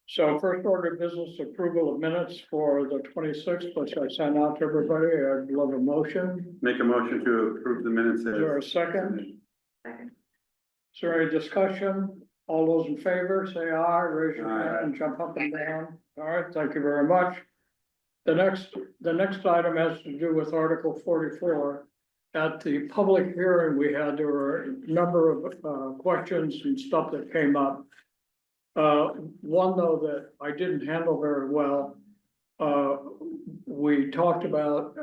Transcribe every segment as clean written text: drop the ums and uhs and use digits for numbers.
So first order of business, approval of minutes for the 26th, which I sent out to everybody. I'd love a motion. Make a motion to approve the minutes. Is there a second? Is there any discussion? All those in favor, say aye, raise your hand and jump up and down. All right, thank you very much. The next item has to do with Article 44. At the public hearing we had, there were a number of questions and stuff that came up. One though that I didn't handle very well. We talked about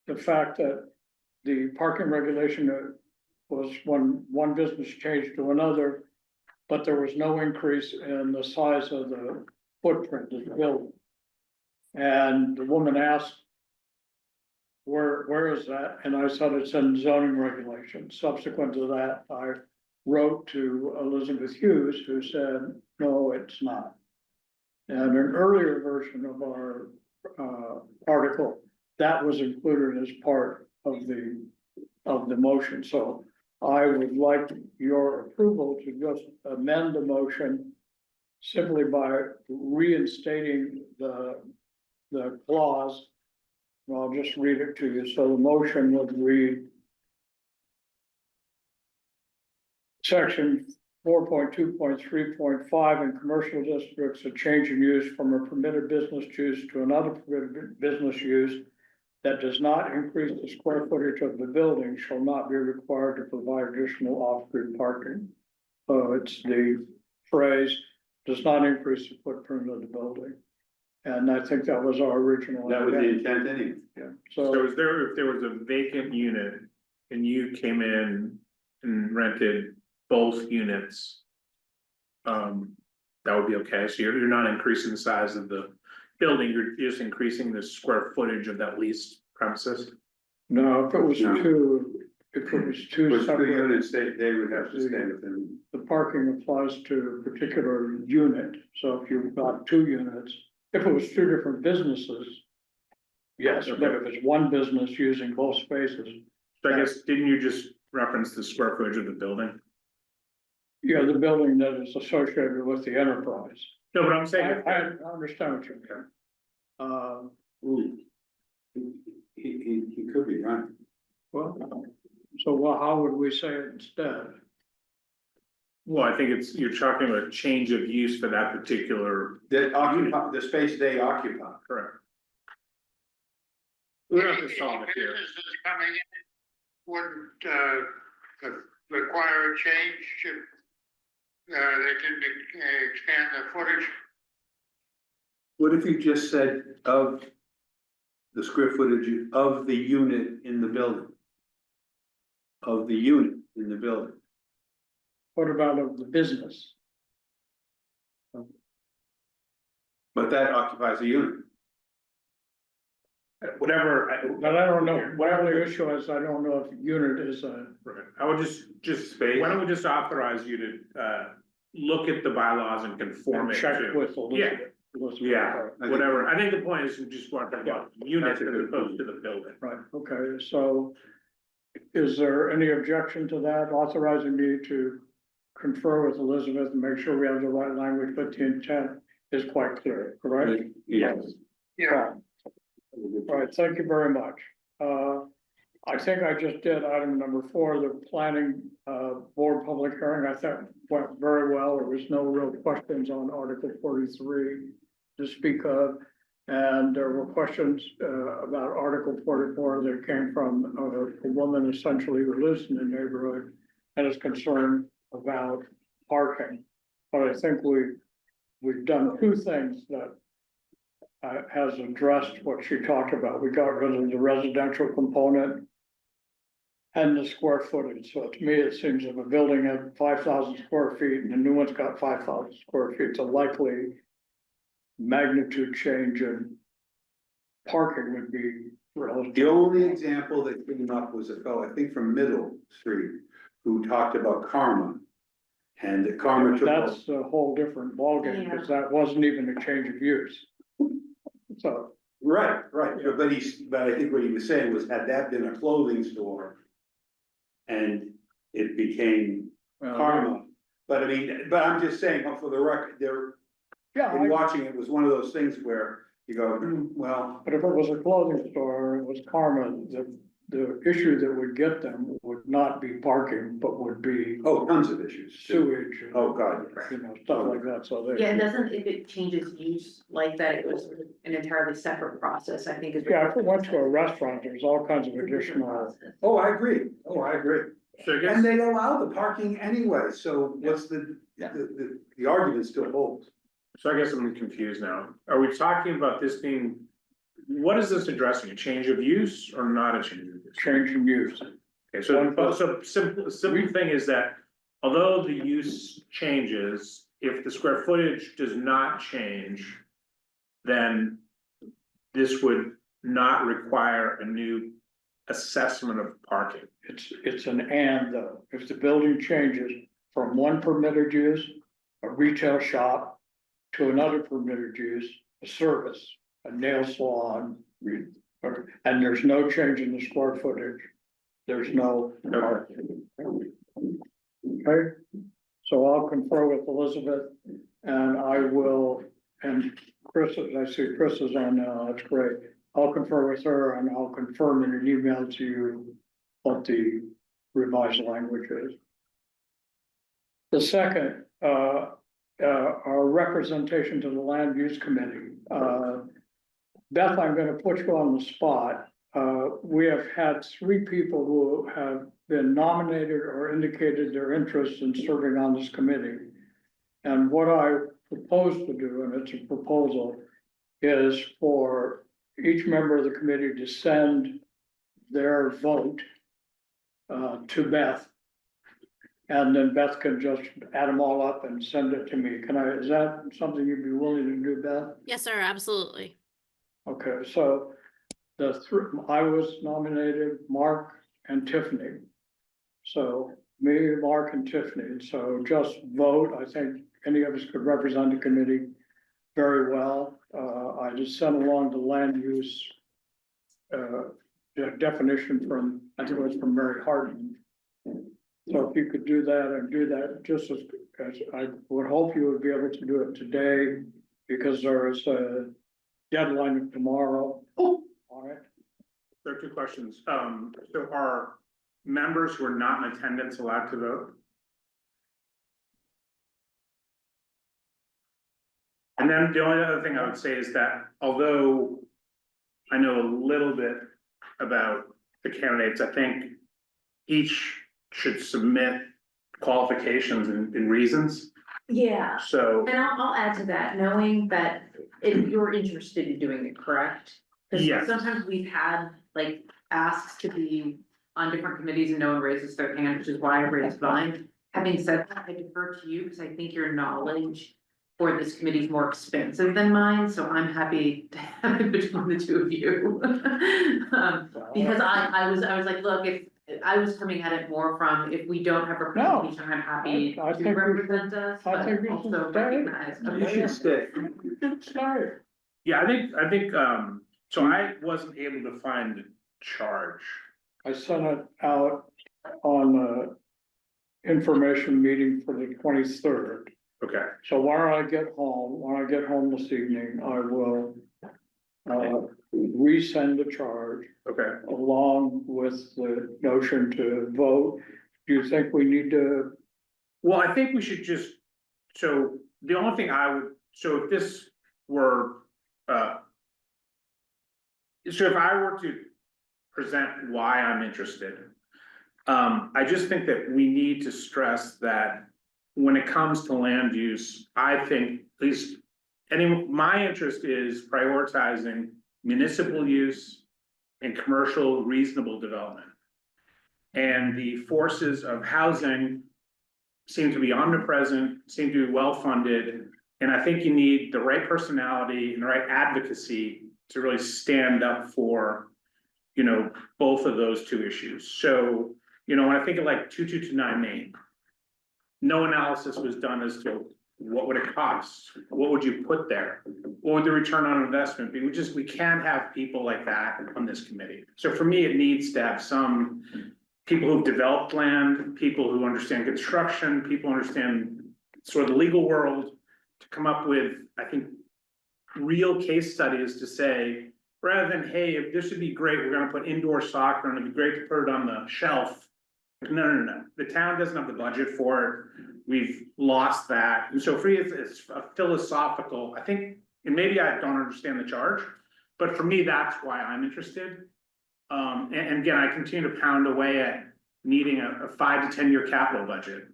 the fact that the parking regulation was when one business changed to another, but there was no increase in the size of the footprint of the building. And the woman asked, where is that? And I said, it's in zoning regulations. Subsequent to that, I wrote to Elizabeth Hughes, who said, no, it's not. And an earlier version of our article, that was included as part of the motion. So I would like your approval to just amend the motion simply by reinstating the clause. And I'll just read it to you. So the motion would read Section 4.2.3.5 in commercial districts, a change in use from a permitted business use to another permitted business use that does not increase the square footage of the building shall not be required to provide additional off-grid parking. It's the phrase, does not increase the footprint of the building. And I think that was our original. That was the intent anyway. Yeah, So so, if there was a vacant unit and you came in and rented both units. That would be okay, so you're not increasing the size of the building, you're just increasing the square footage of that leased premises. no, if it was No. two With the separate, units, they would have to stay within. the parking applies to a particular unit. So if you've got two units, if it was two different businesses, yes, but if it's one business using both spaces, So I guess, didn't you just reference the square footage of the building? yeah, the building that is associated with the enterprise. No, but I'm I saying, understand what you mean. Ooh. He could be right. Well, how would we say it instead? well, I think you're talking about change of use for that particular. That occupy, the space they occupy. Correct. We don't have to solve it here. Businesses coming in wouldn't require a change to, they can expand the footage. What if you just said of the square footage of the unit in the building? Of the unit in the building. What about of the business? But that occupies a unit. Whatever. But I don't know, whatever the issue is, I don't know if unit is a, I would just, why don't we just authorize you to, look at the bylaws and conform it check to. with Elizabeth. Yeah, think- whatever, I think the point is, we just want to talk about units as opposed to the building. Right, okay, so is there any objection to that, authorizing me to confer with Elizabeth and make sure we have the right language, but the intent is quite clear, correct? Yes. Yeah, All right, thank you very much. I think I just did item number 4, the planning board public hearing. I thought went very well. There was no real questions on Article 43 to speak of. And there were questions about Article 44 that came from a woman essentially who lives in the neighborhood and is concerned about parking. But I think we've done 2 things that has addressed what she talked about. We got rid of the residential component and the square footage. So to me, it seems if a building had 5,000 square feet and the new one's got 5,000 square feet, it's a likely magnitude change in parking would be relative. The only example that came up was a fellow, I think from Middle Street, who talked about karma. And the karma took. That's a whole different ballgame, because that wasn't even a change of use. So, Right, but I think what he was saying was, had that been a clothing store. And it became karma, but I mean, but I'm just saying, for the record, Yeah, in watching it was one of those things where you go, well, but if it was a clothing store, it was Karma, the issue that would get them would not be parking, but would be oh, tons of issues. sewage. and, Oh, God. You know, stuff like that, so they. Yeah, it doesn't, if it changes use like that, it was an entirely separate process, I think is. Yeah, if it went to a restaurant, there's all kinds of additional, Oh, I agree. Oh, I agree. So I guess, And they allow the parking anyway, so what's the argument still holds. so I guess I'm confused now. Are we talking about this being, what is this addressing? A change of use or not a change of use? change in use. Okay, so simple thing is that although the use changes, if the square footage does not change, then this would not require a new assessment of parking. It's an and though, if the building changes from one permitted use, a retail shop, to another permitted use, a service, a nail salon, and there's no change in the square footage, there's no parking. Okay, so I'll confer with Elizabeth and I will, and Chris, I see Chris is on now, that's great. I'll confer with her and I'll confirm in an email to you what the revised language is. The second, our representation to the Land Use Committee. Beth, I'm gonna put you on the spot. We have had 3 people who have been nominated or indicated their interest in serving on this committee. And what I propose to do, and it's a proposal, is for each member of the committee to send their vote to Beth. And then Beth can just add them all up and send it to me. Is that something you'd be willing to do, Beth? Yes, sir, absolutely. Okay, so I was nominated, Mark and Tiffany. So me, Mark and Tiffany, so just vote. I think any of us could represent the committee very well. I just sent along the land use definition from, I think it was from Mary Hardin. So if you could do that and do that just as I would hope you would be able to do it today, because there is a deadline tomorrow on it. There are 2 questions. So are members who are not in attendance allowed to vote? And then the only other thing I would say is that although I know a little bit about the candidates, I think each should submit qualifications and reasons. Yeah, So, and I'll add to that, knowing that if you're interested in doing it, correct? Because Yes. sometimes we've had like asks to be on different committees and no one raises their hand, which is why I raised mine. Having said that, I defer to you because I think your knowledge for this committee is more expensive than mine, so I'm happy to have it between the 2 of you. Because I was like, look, if I was coming at it more from, if we don't have representation, I'm happy I to think we should- represent us, I but think we should also stay. recognize. You should stay. Sorry. yeah, I think, so I wasn't able to find the charge. I sent it out on the information meeting for the 23rd. Okay, So when I get home this evening, I will resend the charge okay. along with the notion to vote. Do you think we need to, Well, I think we should just, so the only thing so if this were, so if I were to present why I'm interested, I just think that we need to stress that when it comes to land use, I think at least, my interest is prioritizing municipal use and commercial reasonable development. And the forces of housing seem to be omnipresent, seem to be well-funded, and I think you need the right personality and the right advocacy to really stand up for, you know, both of those 2 issues. So, you know, when I think of like 2229 Main, no analysis was done as to what would it cost? What would you put there? What would the return on investment be? We can't have people like that on this committee. So for me, it needs to have some people who've developed land, people who understand construction, people who understand sort of the legal world, to come up with, I think, real case studies to say, rather than, hey, if this would be great, we're gonna put indoor soccer and it'd be great to put it on the shelf. No. The town doesn't have the budget for it. We've lost that. And so for me, it's a philosophical, I think, and maybe I don't understand the charge, but for me, that's why I'm interested. And again, I continue to pound away at needing a 5 to 10 year capital budget.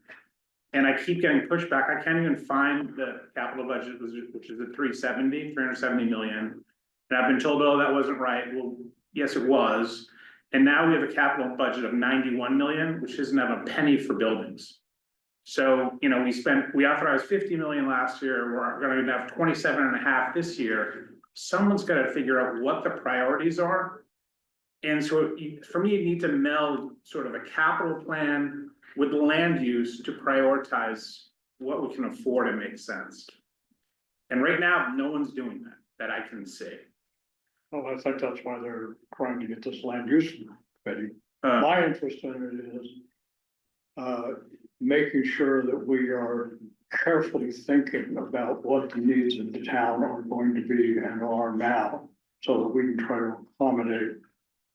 And I keep getting pushback. I can't even find the capital budget, which is at 370 million. And I've been told, oh, that wasn't right. Well, yes, it was. And now we have a capital budget of 91 million, which doesn't have a penny for buildings. So, you know, we authorized 50 million last year. We're gonna have 27.5 this year. Someone's gotta figure out what the priorities are. And so for me, you need to meld sort of a capital plan with the land use to prioritize what we can afford and make sense. And right now, no one's doing that I can see. Well, I think that's why they're trying to get this land use committee. Uh, My interest in it is making sure that we are carefully thinking about what the needs of the town are going to be and are now, so that we can try to accommodate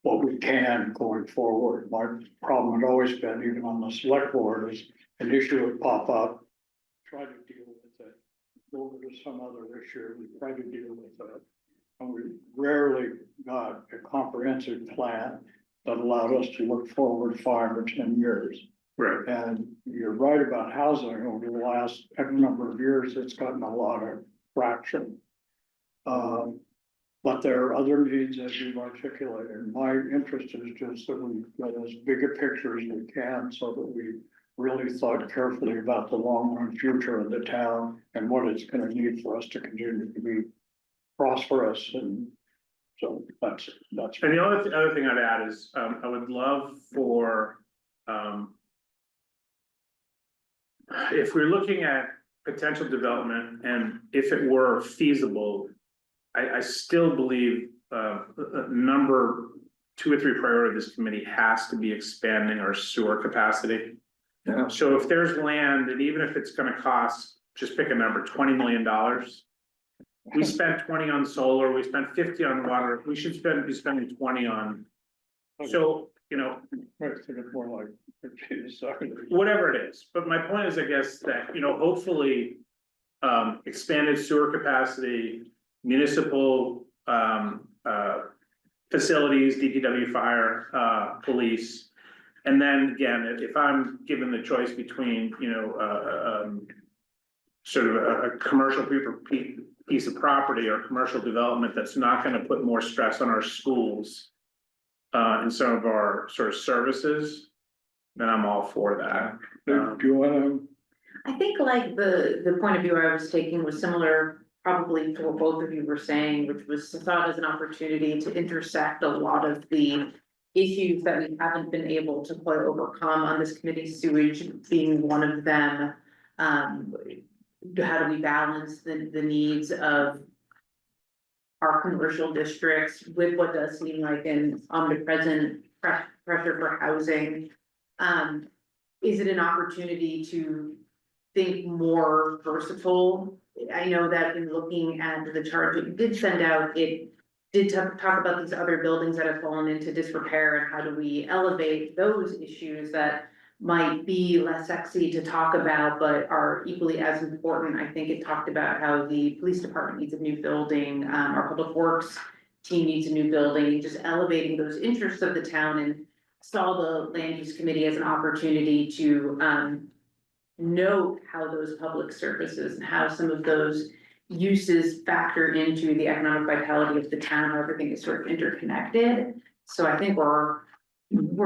what we can going forward. My problem had always been, even on the select board, is an issue would pop up, try to deal with it, go over to some other issue, we try to deal with it. And we rarely got a comprehensive plan that allowed us to look forward 5 or 10 years. right, And you're right about housing. Over the last X number of years, it's gotten a lot of traction. But there are other needs, as you've articulated. My interest is just that we get as big a picture as we can, so that we really thought carefully about the long run future of the town and what it's gonna need for us to continue to be prosperous. And so that's. and the other thing I'd add is, I would love for, if we're looking at potential development and if it were feasible, I still believe, number 2 or 3 priority of this committee has to be expanding our sewer capacity. Yeah. So if there's land, and even if it's gonna cost, just pick a number, $20 million. We spent 20 on solar, we spent 50 on water, we should be spending 20 on. So, you know, I think it's more like 15 seconds. whatever it is, but my point is, I guess, that, you know, hopefully. Expanded sewer capacity, municipal, facilities, DPW, fire, police. And then again, if I'm given the choice between, you know, sort of a commercial piece of property or commercial development that's not gonna put more stress on our schools. And some of our sort of services, then I'm all for that. Do you wanna? I think like the point of view I was taking was similar probably to what both of you were saying, which was thought as an opportunity to intersect a lot of the issues that we haven't been able to quite overcome on this committee, sewage being one of them. How do we balance the needs of our commercial districts with what does seem like an omnipresent pressure for housing? Is it an opportunity to think more versatile? I know that in looking at the chart that you did send out, it did talk about these other buildings that have fallen into disrepair and how do we elevate those issues that might be less sexy to talk about, but are equally as important. I think it talked about how the police department needs a new building, our public works team needs a new building, just elevating those interests of the town, and saw the land use committee as an opportunity to note how those public services and how some of those uses factor into the economic vitality of the town, how everything is sort of interconnected. So I think we're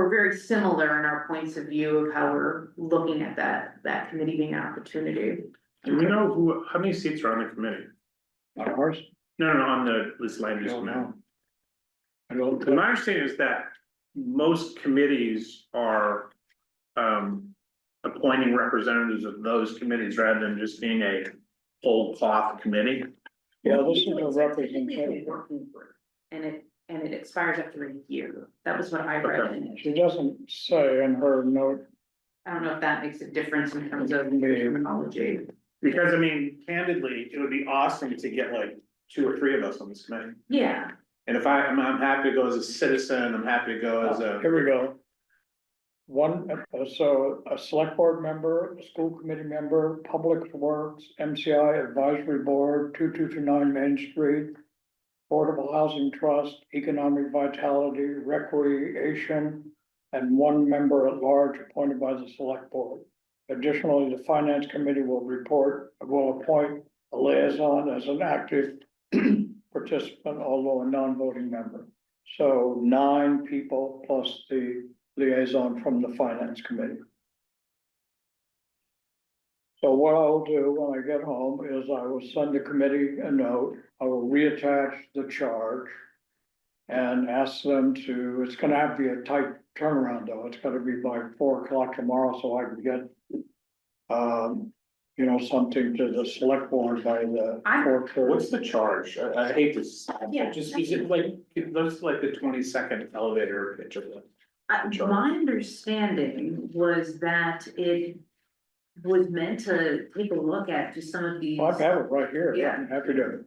very similar in our points of view of how we're looking at that committee being an opportunity. Do we know how many seats are on the committee? Not ours? No, on this land use Don't committee. know. I don't. Because my understanding is that most committees are, appointing representatives of those committees rather than just being a whole cloth committee. Yeah, this is a Technically, it's representation. a working group, and it expires after a year. That was what I read in it. She doesn't say in her note. I don't know if that makes a difference in terms of terminology. Because I mean, candidly, it would be awesome to get like 2 or 3 of us on this committee. Yeah, And if I'm happy to go as a citizen, I'm happy to go as a, Here we go. One, so a select board member, a school committee member, Public Works, MCI Advisory Board, 2229 Main Street, Affordable Housing Trust, Economic Vitality, Recreation, and 1 member at large appointed by the select board. Additionally, the finance committee will appoint a liaison as an active participant, although a non-voting member. So 9 people plus the liaison from the finance committee. So what I'll do when I get home is I will send the committee a note, I will reattach the charge. And ask them to, it's gonna have to be a tight turnaround though, it's gotta be by 4 o'clock tomorrow, so I can get. You know, something to the select board by the I- 4:30. what's the charge? I hate this. Yeah. Just, is it like, it looks like the 20-second elevator pitch of the. my understanding was that it was meant to take a look at just some of these. I have it right here, Yeah. I'm happy to.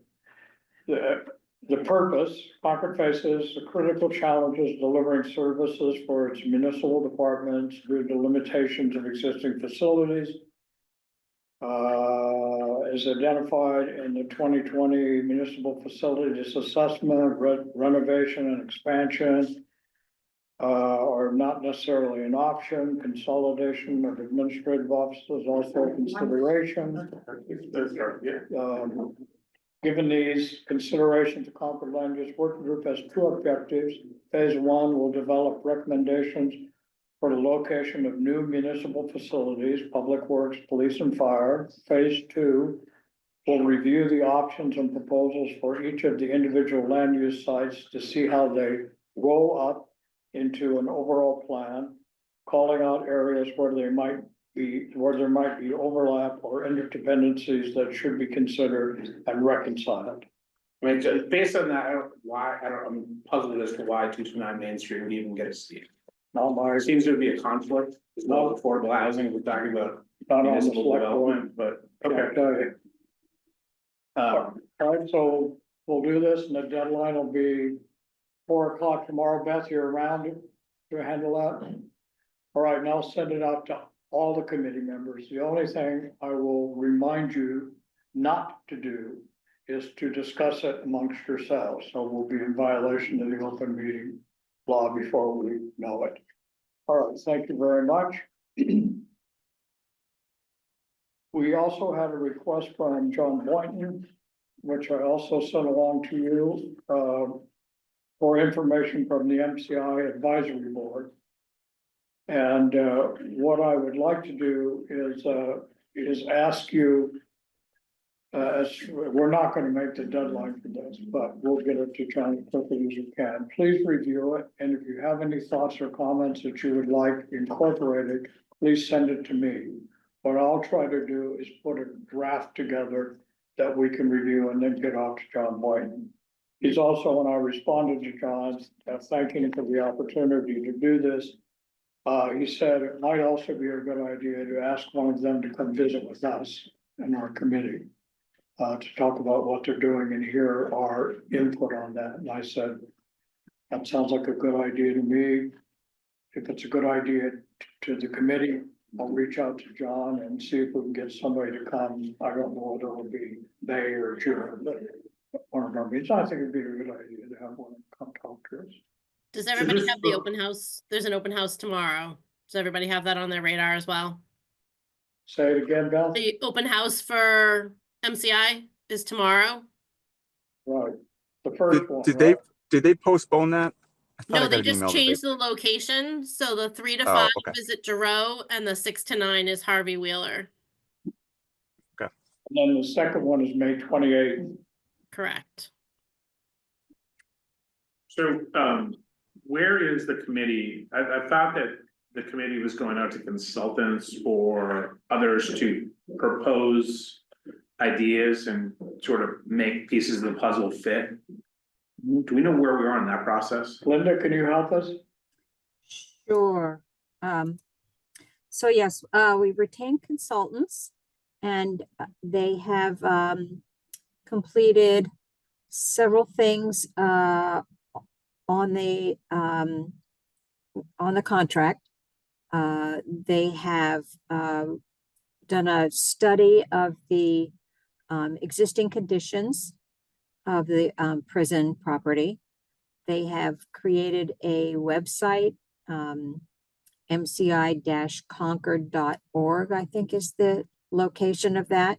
The purpose, Concord faces the critical challenges delivering services for its municipal departments due to limitations of existing facilities. Is identified in the 2020 municipal facilities assessment, renovation and expansion. Are not necessarily an option, consolidation of administrative offices also a consideration. Yeah. Given these considerations, the Concord Land Use Working Group has 2 objectives. Phase 1 will develop recommendations for the location of new municipal facilities, public works, police and fire. Phase 2 will review the options and proposals for each of the individual land use sites to see how they roll up into an overall plan, calling out areas where there might be overlap or interdependencies that should be considered and reconciled. I mean, just based on that, I'm puzzled as to why 229 Main Street would even get a seat. Not my, There seems to be a conflict, there's no affordable housing, we're talking about not on the municipal select board. development, but, Can't okay. tell you. All right, so we'll do this and the deadline will be 4 o'clock tomorrow. Beth, you're around to handle that? All right, now send it out to all the committee members. The only thing I will remind you not to do is to discuss it amongst yourselves. So we'll be in violation of the open meeting law before we know it. All right, thank you very much. We also had a request from John Boynton, which I also sent along to you, for information from the MCI Advisory Board. And, what I would like to do is ask you, as we're not gonna make the deadline for this, but we'll get it to John as quickly as we can. Please review it, and if you have any thoughts or comments that you would like incorporated, please send it to me. What I'll try to do is put a draft together that we can review and then get off to John Boynton. He's also, when I responded to John, thanking him for the opportunity to do this. He said it might also be a good idea to ask one of them to come visit with us in our committee. To talk about what they're doing and hear our input on that. And I said, that sounds like a good idea to me. If it's a good idea to the committee, I'll reach out to John and see if we can get somebody to come. I don't know whether it'll be Bay or June, but one of our meetings. I think it'd be a good idea to have one come talk to us. Does everybody this have the for- open house? There's an open house tomorrow. Does everybody have that on their radar as well? Say it again, Beth. The open house for MCI is tomorrow. Right. The first one. Did they postpone that? I thought I No, got they an just email that changed the location. So the 3 to Oh, 5 okay. is at Giroux and the 6 to 9 is Harvey Wheeler. And then the second one is May 28th. Correct. So, where is the committee? I thought that the committee was going out to consultants or others to propose ideas and sort of make pieces of the puzzle fit. Do we know where we are in that process? Linda, can you help us? Sure. So yes, we retained consultants and they have completed several things on the contract. They have done a study of the existing conditions of the prison property. They have created a website, mci-concord.org, I think is the location of that,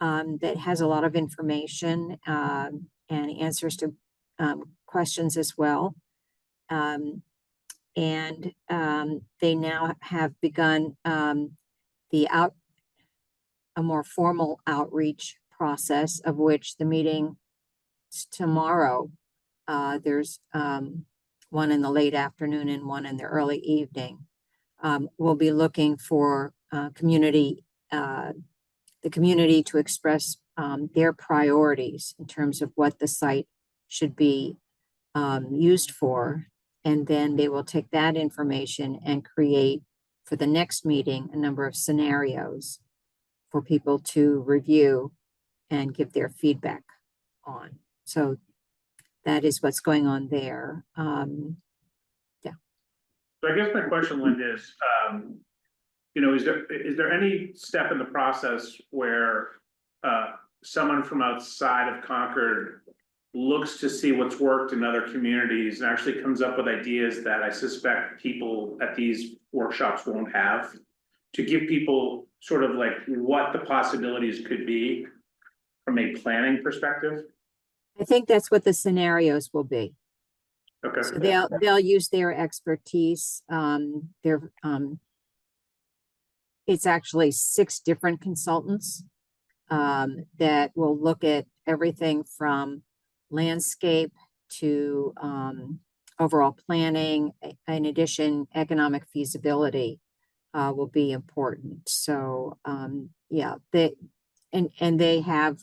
that has a lot of information and answers to questions as well. And they now have begun a more formal outreach process, of which the meeting tomorrow, there's one in the late afternoon and one in the early evening. We'll be looking for the community to express their priorities in terms of what the site should be used for. And then they will take that information and create for the next meeting a number of scenarios for people to review and give their feedback on. So that is what's going on there. So I guess my question, Linda, is, is there any step in the process where someone from outside of Concord looks to see what's worked in other communities and actually comes up with ideas that I suspect people at these workshops won't have, to give people sort of like what the possibilities could be from a planning perspective? I think that's what the scenarios will be. Okay. So they'll use their expertise. It's actually 6 different consultants that will look at everything from landscape to overall planning. In addition, economic feasibility will be important. So yeah, they have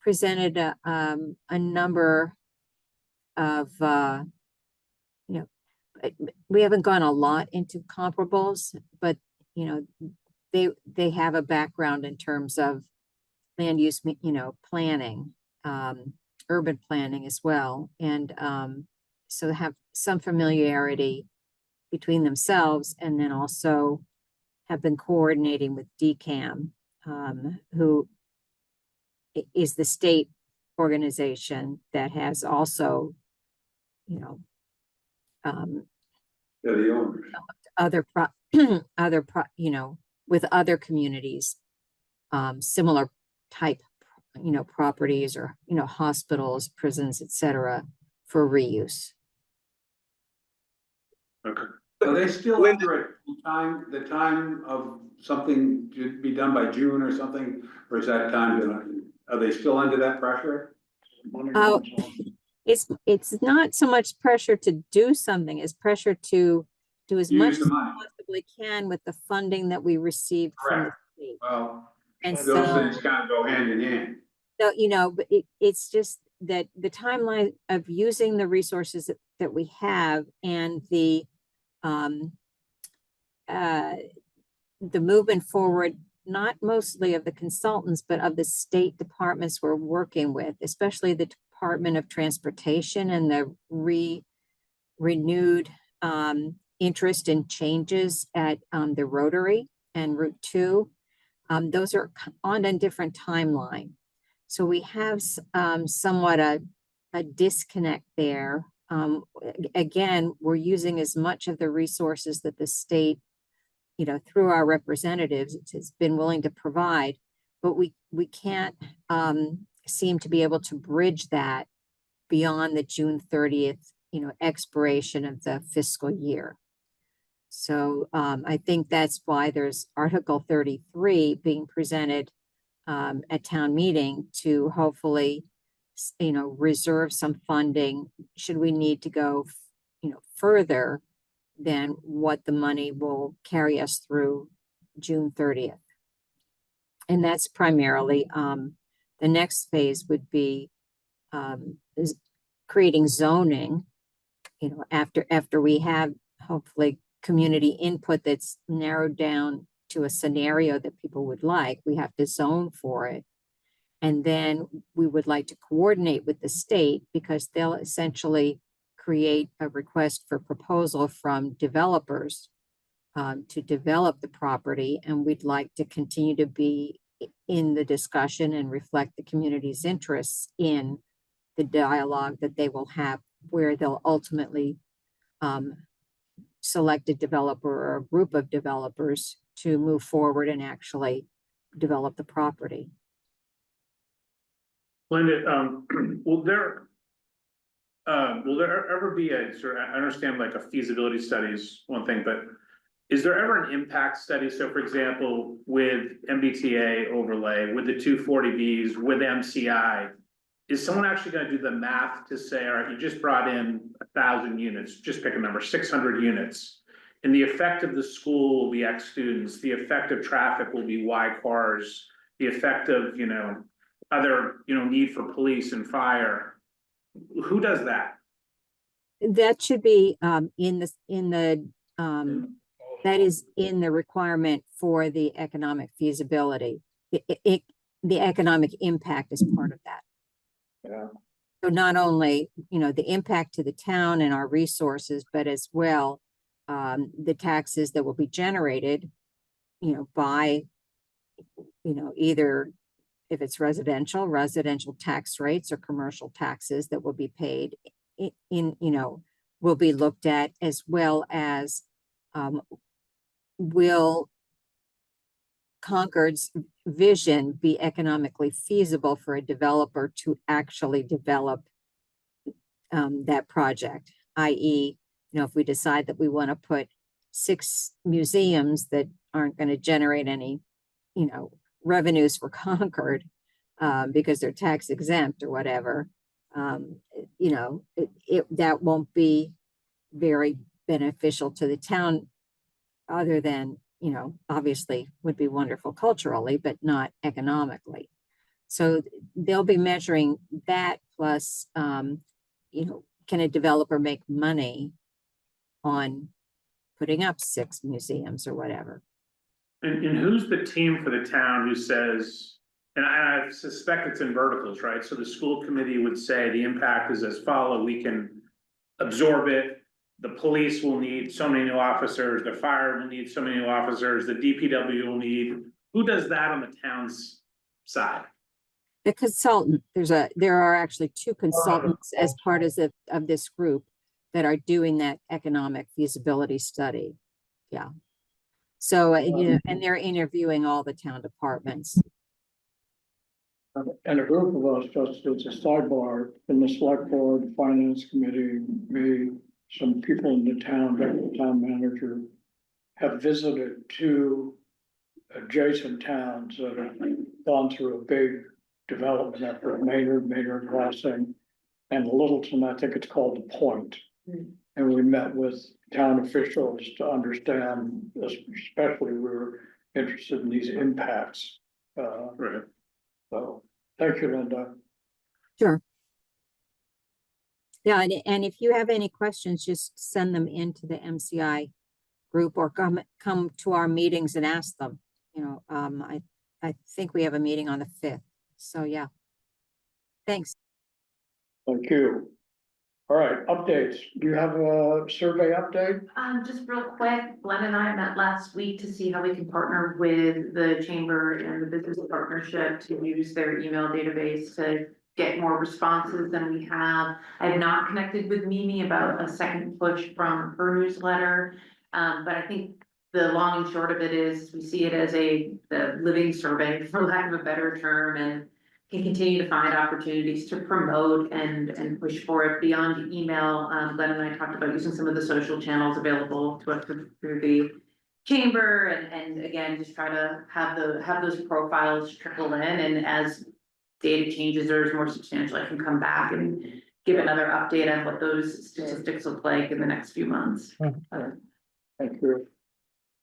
presented a number of we haven't gone a lot into comparables, but they have a background in terms of land use, planning, urban planning as well, and so have some familiarity between themselves, and then also have been coordinating with DCAM, who is the state organization that has also, They're the owners. with other communities, similar type, properties or, hospitals, prisons, etc., for reuse. Okay. Are they still Linda- under the time of something to be done by June or something? Or is that are they still under that pressure? Oh, it's not so much pressure to do something as pressure to do as much Use the as we money. possibly can with the funding that we received from the Correct. state. Well, And those so, things kind of go hand in hand. but it's just that the timeline of using the resources that we have, and the movement forward, not mostly of the consultants, but of the state departments we're working with, especially the Department of Transportation and the renewed interest in changes at the Rotary and Route 2. Those are on a different timeline. So we have somewhat a disconnect there. Again, we're using as much of the resources that the state, through our representatives, has been willing to provide, but we can't seem to be able to bridge that beyond the June 30th, expiration of the fiscal year. So I think that's why there's Article 33 being presented at town meeting to hopefully, reserve some funding should we need to go, further than what the money will carry us through June 30th. And that's primarily, the next phase would be is creating zoning, after we have hopefully community input that's narrowed down to a scenario that people would like, we have to zone for it. And then we would like to coordinate with the state because they'll essentially create a request for proposal from developers to develop the property, and we'd like to continue to be in the discussion and reflect the community's interests in the dialogue that they will have, where they'll ultimately select a developer or a group of developers to move forward and actually develop the property. Linda, will there ever be a sort of, I understand like a feasibility study is one thing, but is there ever an impact study? So for example, with MBTA overlay, with the 240Bs, with MCI, is someone actually gonna do the math to say, all right, you just brought in 1,000 units, just pick a number, 600 units. And the effect of the school will be X students, the effect of traffic will be Y cars, the effect of, other, need for police and fire. Who does that? That should be that is in the requirement for the economic feasibility. The economic impact is part of that. Yeah. So not only, the impact to the town and our resources, but as well, the taxes that will be generated, by, either if it's residential tax rates or commercial taxes that will be paid will be looked at, as well as, will Concord's vision be economically feasible for a developer to actually develop that project, i.e., if we decide that we want to put 6 museums that aren't going to generate any, revenues for Concord because they're tax exempt or whatever, that won't be very beneficial to the town, other than, obviously would be wonderful culturally, but not economically. So they'll be measuring that plus, can a developer make money on putting up 6 museums or whatever? And who's the team for the town who says, and I suspect it's in verticals, right? So the school committee would say the impact is as follow, we can absorb it. The police will need so many new officers, the fire will need so many new officers, the DPW will need, who does that on the town's side? The consultant, there are actually 2 consultants as part of this group that are doing that economic feasibility study. Yeah. So, and they're interviewing all the town departments. And a group of us, just as a sidebar, from the select board, finance committee, me, some people in the town, the town manager, have visited 2 adjacent towns that have gone through a big development effort, Maynard Crossing, and Littleton, I think it's called The Point. And we met with town officials to understand, especially we were interested in these impacts. Right. So, thank you, Linda. Sure. Yeah, and if you have any questions, just send them into the MCI group or come to our meetings and ask them. I think we have a meeting on the 5th. So yeah. Thanks. Thank you. All right, updates. Do you have a survey update? Just real quick, Glenn and I met last week to see how we can partner with the chamber and the business partnership to use their email database to get more responses than we have. I have not connected with Mimi about a second push from her newsletter. But I think the long and short of it is we see it as the living survey, for lack of a better term, and can continue to find opportunities to promote and push for it beyond email. Glenn and I talked about using some of the social channels available to us through the chamber, and again, just try to have those profiles trickle in, and as data changes or is more substantial, I can come back and give another update on what those statistics look like in the next few months. Thank you.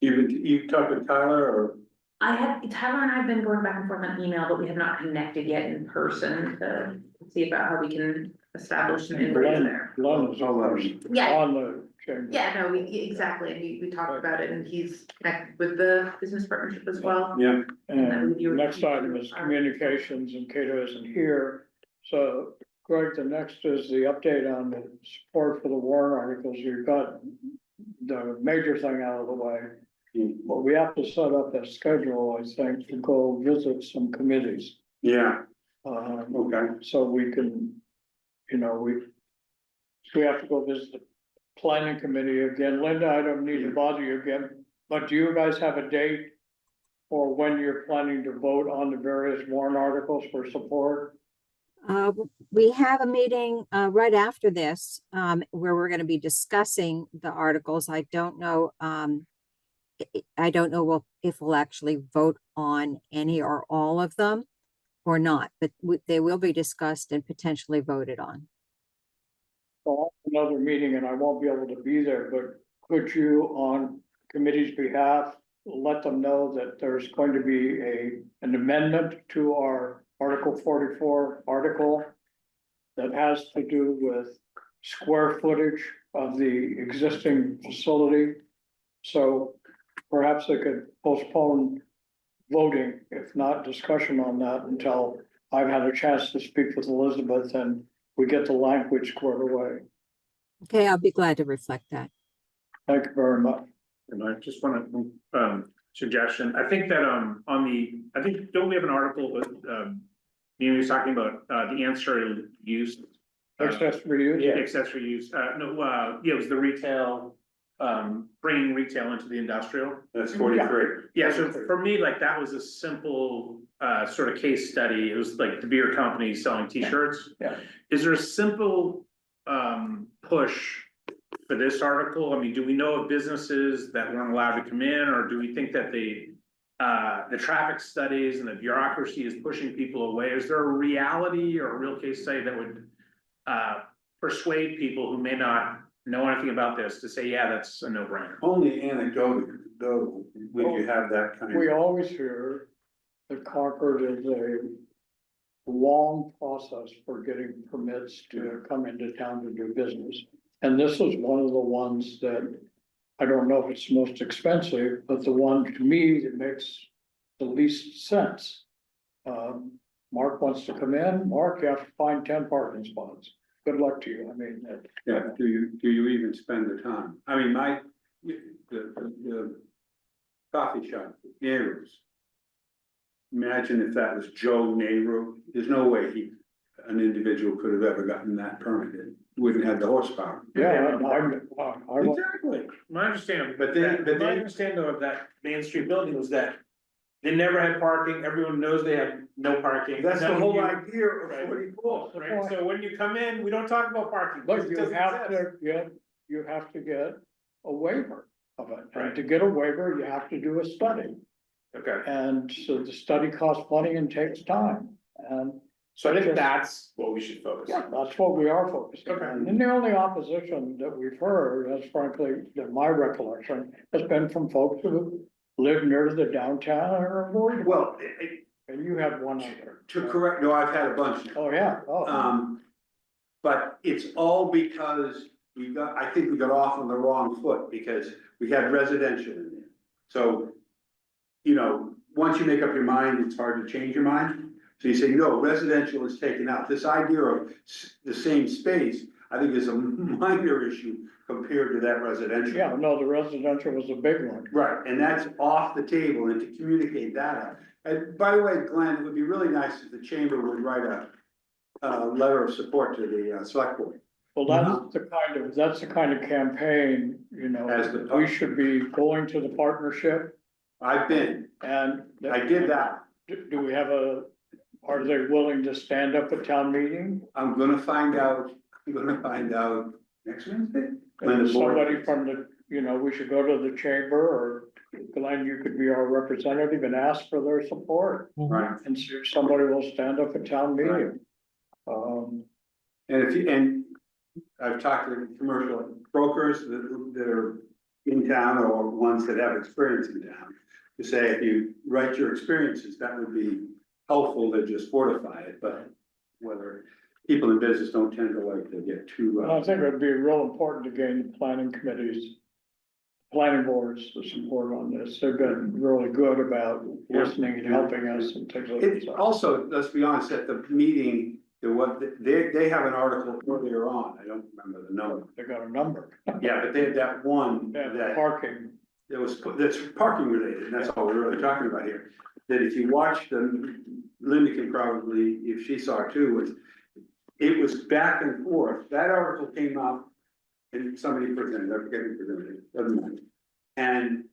You talked to Tyler, or? Tyler and I have been going back and forth on email, but we have not connected yet in person to see about how we can establish an inbreak there. Glenn is always Yeah, on the chamber. yeah, no, exactly, and we talked about it, and he's connected with the business partnership as well. Yeah, And next item is communications, and Cato isn't here. So Greg, the next is the update on the support for the warrant articles. You've got the major thing out of the way. But we have to set up a schedule, I think, to go visit some committees. yeah, Um, okay. so we can, we have to go visit the planning committee again. Linda, I don't need to bother you again, but do you guys have a date for when you're planning to vote on the various warrant articles for support? We have a meeting, right after this, where we're gonna be discussing the articles. I don't know, I don't know if we'll actually vote on any or all of them or not, but they will be discussed and potentially voted on. Well, another meeting and I won't be able to be there, but could you, on committee's behalf, let them know that there's going to be an amendment to our Article 44 article that has to do with square footage of the existing facility. So perhaps they could postpone voting, if not discussion on that, until I've had a chance to speak with Elizabeth and we get the language squared away. Okay, I'll be glad to reflect that. Thank you very much. And I just want to, suggestion, I think that, don't we have an article with, you was talking about, the ancillary use? Accessory use? Yeah, accessory use, it was the retail, bringing retail into the industrial. That's 43. Yeah, so for me, like, that was a simple, sort of case study, it was like the beer company selling T-shirts. Yeah. Is there a simple, push for this article? I mean, do we know of businesses that weren't allowed to come in, or do we think that the traffic studies and the bureaucracy is pushing people away? Is there a reality or a real case study that would persuade people who may not know anything about this to say, yeah, that's a no-brainer? Only anecdotal, though, would you have that kind of. We always hear that Concord is a long process for getting permits to come into town to do business. And this is one of the ones that, I don't know if it's the most expensive, but the one to me that makes the least sense. Mark wants to come in. Mark, you have to find 10 parking spots. Good luck to you. I mean, Yeah, do you even spend the time? I mean, the coffee shop, Nehru's. Imagine if that was Joe Nehru, there's no way an individual could have ever gotten that permitted, wouldn't have the horsepower. yeah, I Exactly. My understanding, But they- my understanding of that Main Street building was that they never had parking, everyone knows they have no parking. That's the None of whole you- idea of Right. 44. Right, so when you come in, we don't talk about parking. But because it you doesn't have exist. you have to get a waiver of it. Right. And to get a waiver, you have to do a study. Okay, And so the study costs money and takes time. And so I think that's what we should focus yeah, on. that's what we are focusing Okay. on. And the only opposition that we've heard, as frankly, that my recollection, has been from folks who live near the downtown and are worried. Well, And you had one other. to correct, no, I've had a bunch now. Oh, yeah. Oh, But it's all because I think we got off on the wrong foot because we had residential in there. So, once you make up your mind, it's hard to change your mind. So you say, no, residential is taken out. This idea of the same space, I think is a minor issue compared to that residential. yeah, no, the residential was a big one. Right, and that's off the table, and to communicate that out. And by the way, Glenn, it would be really nice if the chamber would write a letter of support to the select board. Well, that's the kind of campaign, As the- we should be going to the partnership I've been, and. I did that. Do we have are they willing to stand up at town meeting? I'm gonna find out next Wednesday. When the board- Somebody from we should go to the chamber, or Glenn, you could be our representative and ask for their support. Right, And see if somebody will stand up at town meeting. and I've talked to commercial brokers that are in town or ones that have experience in town. To say, if you write your experiences, that would be helpful to just fortify it, but whether people in business don't tend to like to get too. And I think it'd be real important to gain the planning committees, planning boards to support on this. They've been really good about listening and helping us and things like It that. also, let's be honest, at the meeting, they have an article earlier on, I don't remember the number. They got a number. Yeah, but they had that one Yeah, that parking. that's parking related, and that's all we're really talking about here. That if you watch Linda can probably, if she saw it too, it was back and forth. That article came up and somebody presented, I forget who presented it, doesn't matter. And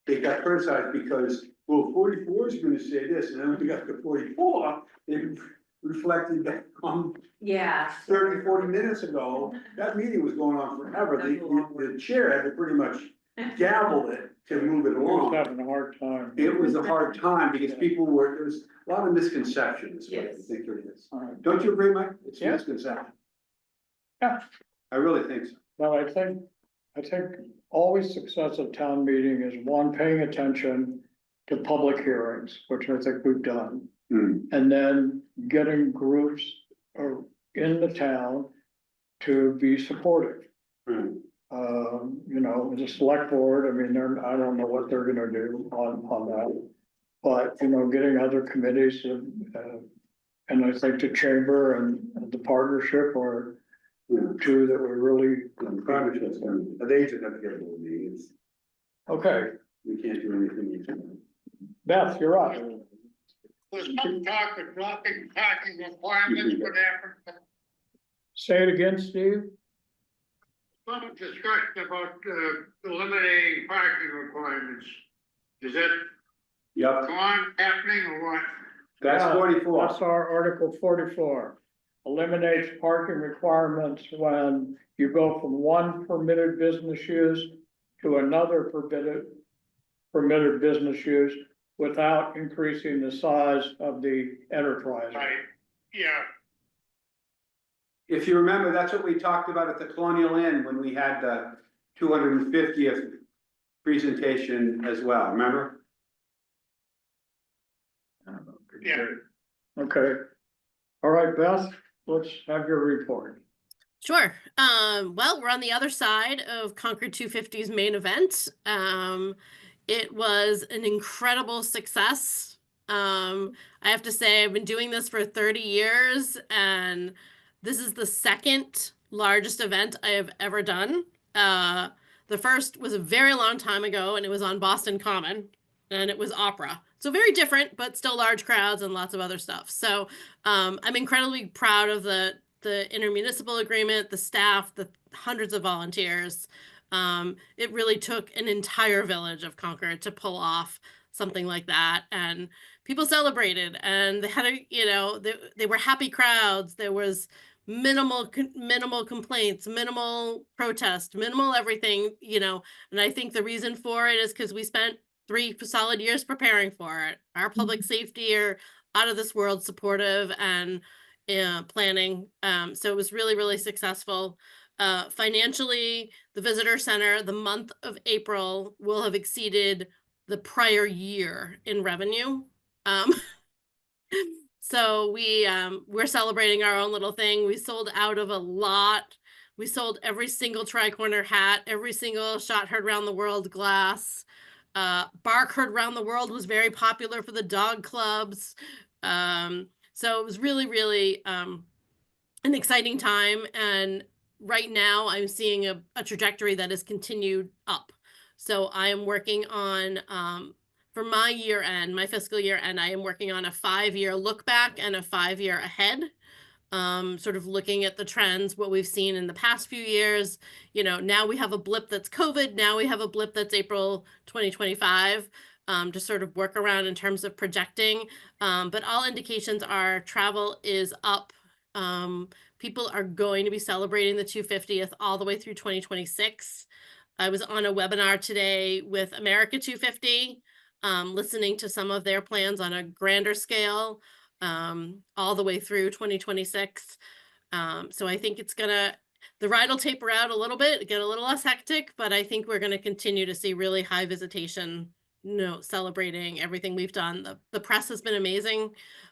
they got criticized because, well, 44 is gonna say this, and then when we got to 44, it reflected back on Yeah. 30, 40 minutes ago. That meeting was going on forever. The chair had to pretty much gavel it to move it He was along. having a hard time. It was a hard time because there was a lot of misconceptions, what I Yes. think it is. All right. Don't you agree, Mike? It's a Yeah. misconception. Yeah. I really think so. Well, I think always success of town meeting is one, paying attention to public hearings, which I think we've done. Hmm. And then getting groups in the town to be supportive. Hmm. You know, the select board, I mean, I don't know what they're gonna do on that. But, you know, getting other committees and I think the chamber and the partnership are Yeah. two that were really, Partnerships, they just have to get a hold of me. okay, We can't do anything. Beth, you're up. There's some talk of dropping parking requirements, whatever, Say it again, Steve. some discussion about, eliminating parking requirements. Is that Yep, happening or what? that's Yeah, 44. That's our Article 44. Eliminates parking requirements when you go from one permitted business use to another permitted business use without increasing the size of the enterprise. Right, yeah, If you remember, that's what we talked about at the Colonial Inn when we had the 250th presentation as well, remember? yeah. Okay. All right, Beth, let's have your report. Sure. Well, we're on the other side of Concord 250's main event. It was an incredible success. I have to say, I've been doing this for 30 years, and this is the second largest event I have ever done. The first was a very long time ago, and it was on Boston Common, and it was opera. So very different, but still large crowds and lots of other stuff. So I'm incredibly proud of the intermunicipal agreement, the staff, the hundreds of volunteers. It really took an entire village of Concord to pull off something like that, and people celebrated, and they had they were happy crowds. There was minimal complaints, minimal protest, minimal everything, and I think the reason for it is because we spent 3 solid years preparing for it. Our public safety are out of this world supportive and planning. So it was really, really successful. Financially, the visitor center, the month of April will have exceeded the prior year in revenue. So we're celebrating our own little thing. We sold out of a lot. We sold every single tri-corner hat, every single shot heard around the world glass. Bark Heard Round the World was very popular for the dog clubs. So it was really, really an exciting time. And right now I'm seeing a trajectory that has continued up. So I am working on, for my year end, my fiscal year end, I am working on a 5-year look back and a 5-year ahead. Sort of looking at the trends, what we've seen in the past few years. Now we have a blip that's COVID. Now we have a blip that's April 2025, to sort of work around in terms of projecting. But all indications are travel is up. People are going to be celebrating the 250th all the way through 2026. I was on a webinar today with America 250, listening to some of their plans on a grander scale. All the way through 2026. So I think the ride will taper out a little bit, get a little less hectic, but I think we're gonna continue to see really high visitation celebrating everything we've done. The press has been amazing.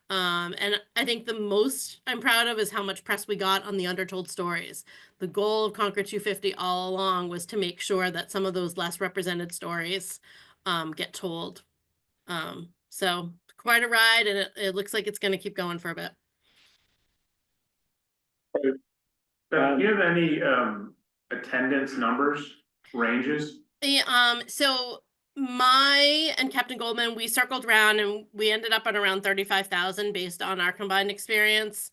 And I think the most I'm proud of is how much press we got on the undertold stories. The goal of Concord 250 all along was to make sure that some of those less represented stories get told. So quite a ride, and it looks like it's going to keep going for a bit. Do you have any attendance numbers, ranges? So my and Captain Goldman, we circled around and we ended up at around 35,000 based on our combined experience.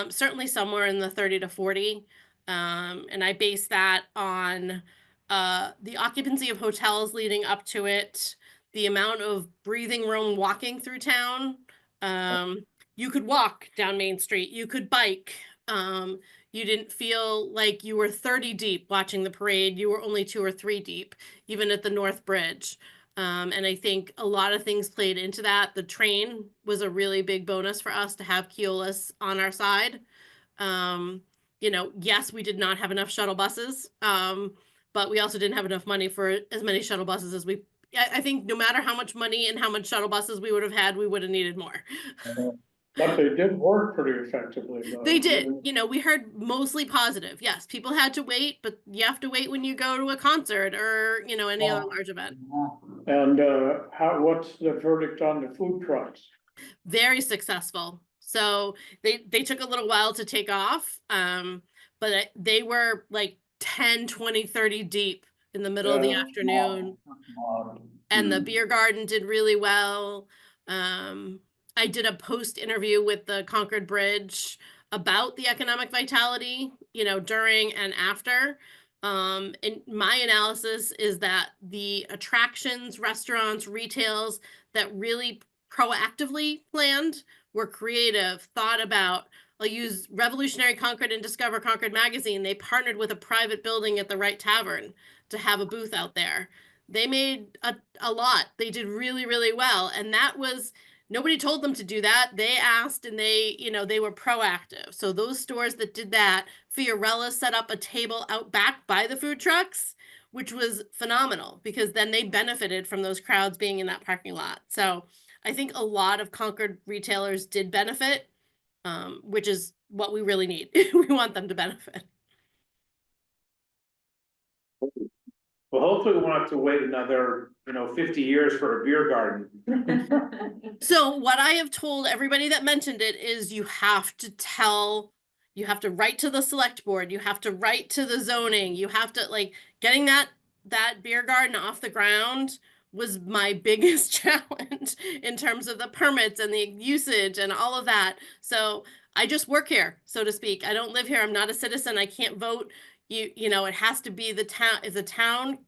Certainly somewhere in the 30 to 40. And I base that on the occupancy of hotels leading up to it, the amount of breathing room walking through town. You could walk down Main Street, you could bike. You didn't feel like you were 30 deep watching the parade. You were only 2 or 3 deep, even at the North Bridge. And I think a lot of things played into that. The train was a really big bonus for us to have Keolis on our side. You know, yes, we did not have enough shuttle buses, but we also didn't have enough money for as many shuttle buses as I think no matter how much money and how much shuttle buses we would have had, we would have needed more. But they did work pretty effectively, though. They did. You know, we heard mostly positive. Yes, people had to wait, but you have to wait when you go to a concert or, you know, any other large event. And what's the verdict on the food trucks? Very successful. So they took a little while to take off, but they were like 10, 20, 30 deep in the middle of the afternoon. And the beer garden did really well. I did a post interview with the Concord Bridge about the economic vitality, you know, during and after. And my analysis is that the attractions, restaurants, retails that really proactively planned were creative, thought about. I'll use Revolutionary Concord and Discover Concord magazine. They partnered with a private building at the Wright Tavern to have a booth out there. They made a lot. They did really, really well. And that was, nobody told them to do that. They asked and they, you know, they were proactive. So those stores that did that, Fiorella set up a table out back by the food trucks, which was phenomenal because then they benefited from those crowds being in that parking lot. So I think a lot of Concord retailers did benefit, which is what we really need. We want them to benefit. Well, hopefully we won't have to wait another, 50 years for a beer garden. So what I have told everybody that mentioned it is you have to write to the select board, you have to write to the zoning, you have to getting that beer garden off the ground was my biggest challenge in terms of the permits and the usage and all of that. So I just work here, so to speak. I don't live here. I'm not a citizen. I can't vote. You know, it has to be the town. If the town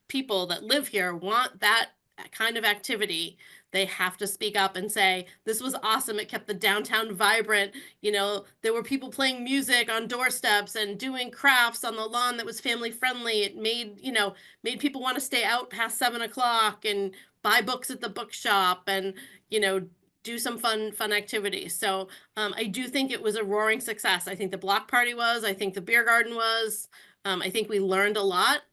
people that live here want that kind of activity, they have to speak up and say, this was awesome. It kept the downtown vibrant. You know, there were people playing music on doorsteps and doing crafts on the lawn that was family friendly. It made people want to stay out past 7 o'clock and buy books at the bookshop and, do some fun activities. So I do think it was a roaring success. I think the block party was, I think the beer garden was, I think we learned a lot.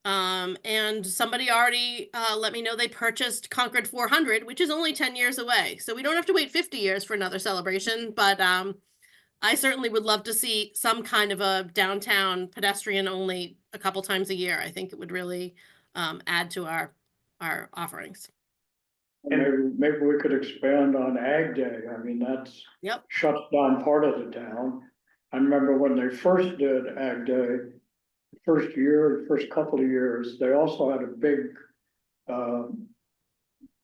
And somebody already let me know they purchased Concord 400, which is only 10 years away. So we don't have to wait 50 years for another celebration, but I certainly would love to see some kind of a downtown pedestrian only a couple times a year. I think it would really add to our offerings. Maybe we could expand on Ag Day. I mean, that's shuts down part of the town. I remember when they first did Ag Day, first couple of years, they also had a big, I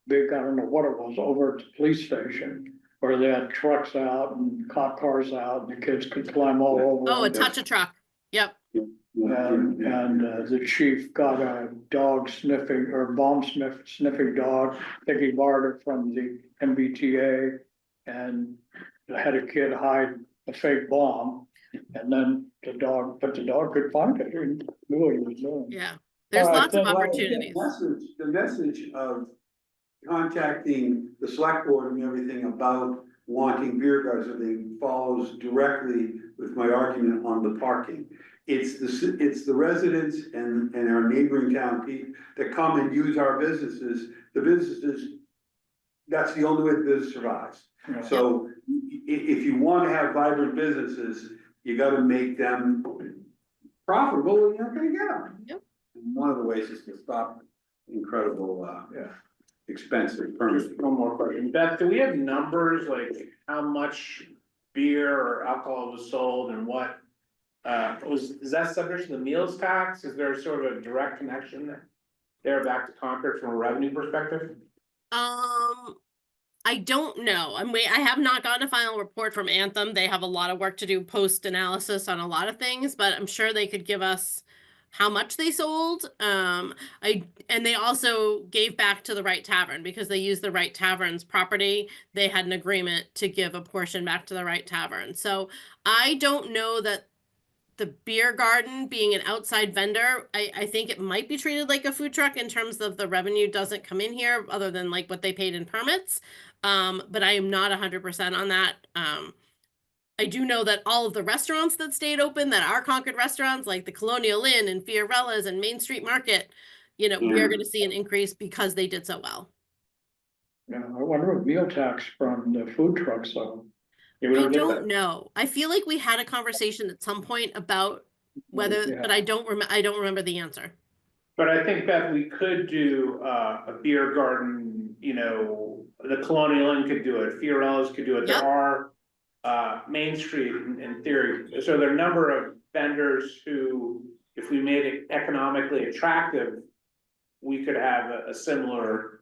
don't know what it was, over at the police station, where they had trucks out and cop cars out, and the kids could climb all over. Oh, a touch a truck. Yep. And the chief got a dog sniffing or bomb sniffing dog. I think he borrowed it from the MBTA and had a kid hide a fake bomb. And then the dog could find it and knew what he was doing. Yeah, there's lots of opportunities. The message of contacting the select board and everything about wanting beer gardens, everything follows directly with my argument on the parking. it's the residents and our neighboring town people that come and use our businesses, the businesses. That's the only way the business survives. Yeah. So if you wanna have vibrant businesses, you gotta make them profitable, and you're not gonna get them. Yep. And one of the ways is to stop incredible, Yeah. expensive permits. Just one more question. Beth, do we have numbers like how much beer or alcohol was sold and what? Is that subject to the meals tax? Is there sort of a direct connection there back to Concord from a revenue perspective? I don't know. I have not gotten a final report from Anthem. They have a lot of work to do post-analysis on a lot of things, but I'm sure they could give us how much they sold. And they also gave back to the Right Tavern because they used the Right Tavern's property. They had an agreement to give a portion back to the Right Tavern. So I don't know that the beer garden being an outside vendor, I think it might be treated like a food truck in terms of the revenue doesn't come in here other than like what they paid in permits. But I am not 100% on that. I do know that all of the restaurants that stayed open that are Concord restaurants, like the Colonial Inn and Fiorella's and Main Street Market, we are going to see an increase because they did so well. Yeah, I wonder if meal tax from the food trucks, so. Yeah, we I don't get don't that. know. I feel like we had a conversation at some point about whether, Yeah. but I don't remember the answer. But I think that we could do a beer garden, the Colonial Inn could do it, Fiorella's could do it. Yep. There are Main Street in theory. So there are a number of vendors who, if we made it economically attractive, we could have a similar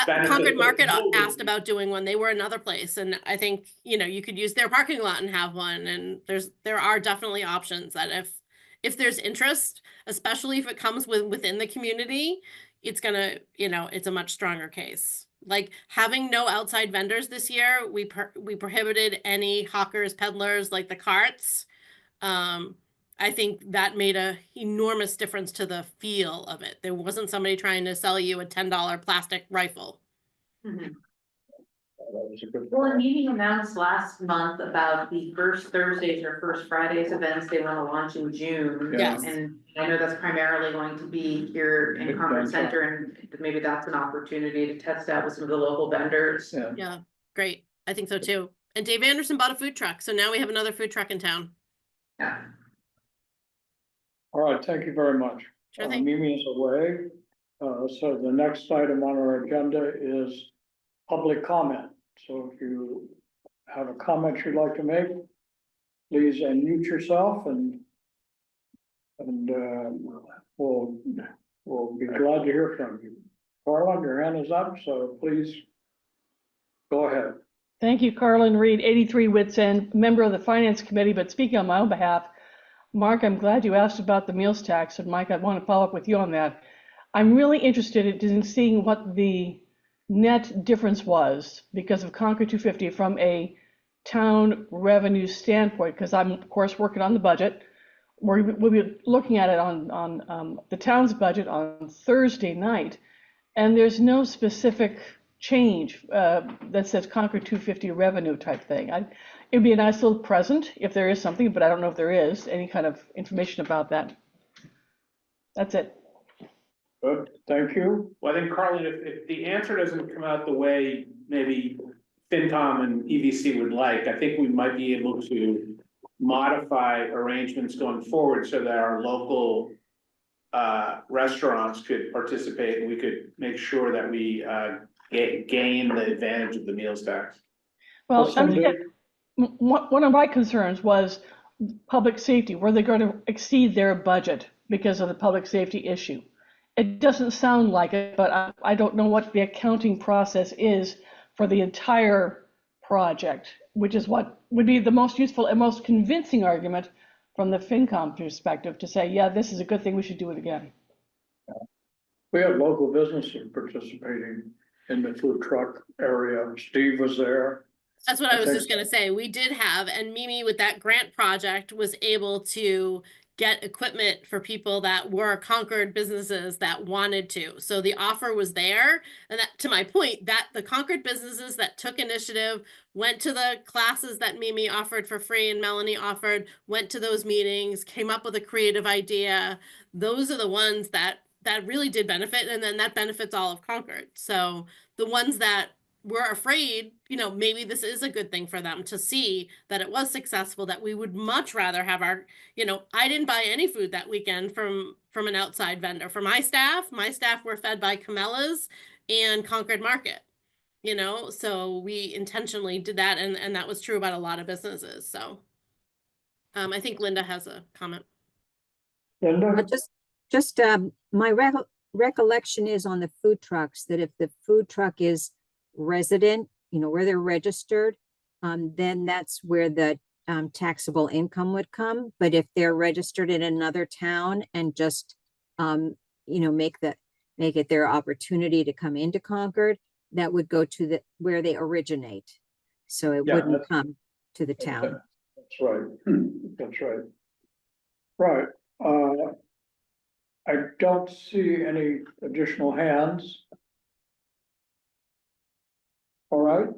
benefit. Concord Market Building. asked about doing one. They were another place, and I think you could use their parking lot and have one. And there are definitely options that if there's interest, especially if it comes within the community, it's gonna it's a much stronger case. Like having no outside vendors this year, we prohibited any hawkers, peddlers, like the carts. I think that made a enormous difference to the feel of it. There wasn't somebody trying to sell you a $10 plastic rifle. Mhm. That was a good. Well, a meeting announced last month about the first Thursdays or first Fridays events they want to launch in June. Yes. And I know that's primarily going to be here in Big Concord downtown. Center, and maybe that's an opportunity to test out with some of the local vendors. Yeah, Yeah, great. I think so too. And Dave Anderson bought a food truck, so now we have another food truck in town. Yeah. all right, thank you very much. Sure thing. Mimi is away, so the next item on our agenda is public comment. So if you have a comment you'd like to make, please unmute yourself and we'll be glad to hear from you. Carla, your hand is up, so please go ahead. Thank you, Carlin Reed, 83 Wits End, member of the Finance Committee, but speaking on my own behalf, Mark, I'm glad you asked about the meals tax, and Mike, I want to follow up with you on that. I'm really interested in seeing what the net difference was because of Concord 250 from a town revenue standpoint, because I'm, of course, working on the budget. We'll be looking at it on the town's budget on Thursday night, and there's no specific change that says Concord 250 revenue type thing. It'd be a nice little present if there is something, but I don't know if there is any kind of information about that. That's it. Good, thank you. Well, I think Carlin, if the answer doesn't come out the way maybe FinCom and EVC would like, I think we might be able to modify arrangements going forward so that our local restaurants could participate and we could make sure that we gain the advantage of the meals tax. Well, Someday- one of my concerns was public safety. Were they going to exceed their budget because of the public safety issue? It doesn't sound like it, but I don't know what the accounting process is for the entire project, which is what would be the most useful and most convincing argument from the FinCom perspective to say, yeah, this is a good thing, we should do it again. We had local businesses participating in the food truck area. Steve was there. That's what I was Okay. just gonna say. We did have, and Mimi with that grant project was able to get equipment for people that were Concord businesses that wanted to. So the offer was there. And that, to my point, that the Concord businesses that took initiative, went to the classes that Mimi offered for free and Melanie offered, went to those meetings, came up with a creative idea. Those are the ones that really did benefit. And then that benefits all of Concord. So the ones that were afraid, you know, maybe this is a good thing for them to see that it was successful, that we would much rather have our, you know, I didn't buy any food that weekend from an outside vendor. For my staff were fed by Camellas and Concord Market, you know, so we intentionally did that, and that was true about a lot of businesses. So I think Linda has a comment. Linda? My recollection is on the food trucks, that if the food truck is resident, you know, where they're registered, then that's where the taxable income would come. But if they're registered in another town and just, you know, make it their opportunity to come into Concord, that would go to where they originate. So it Yeah, wouldn't come to the town. That's right. That's right. Right. I don't see any additional hands. All right,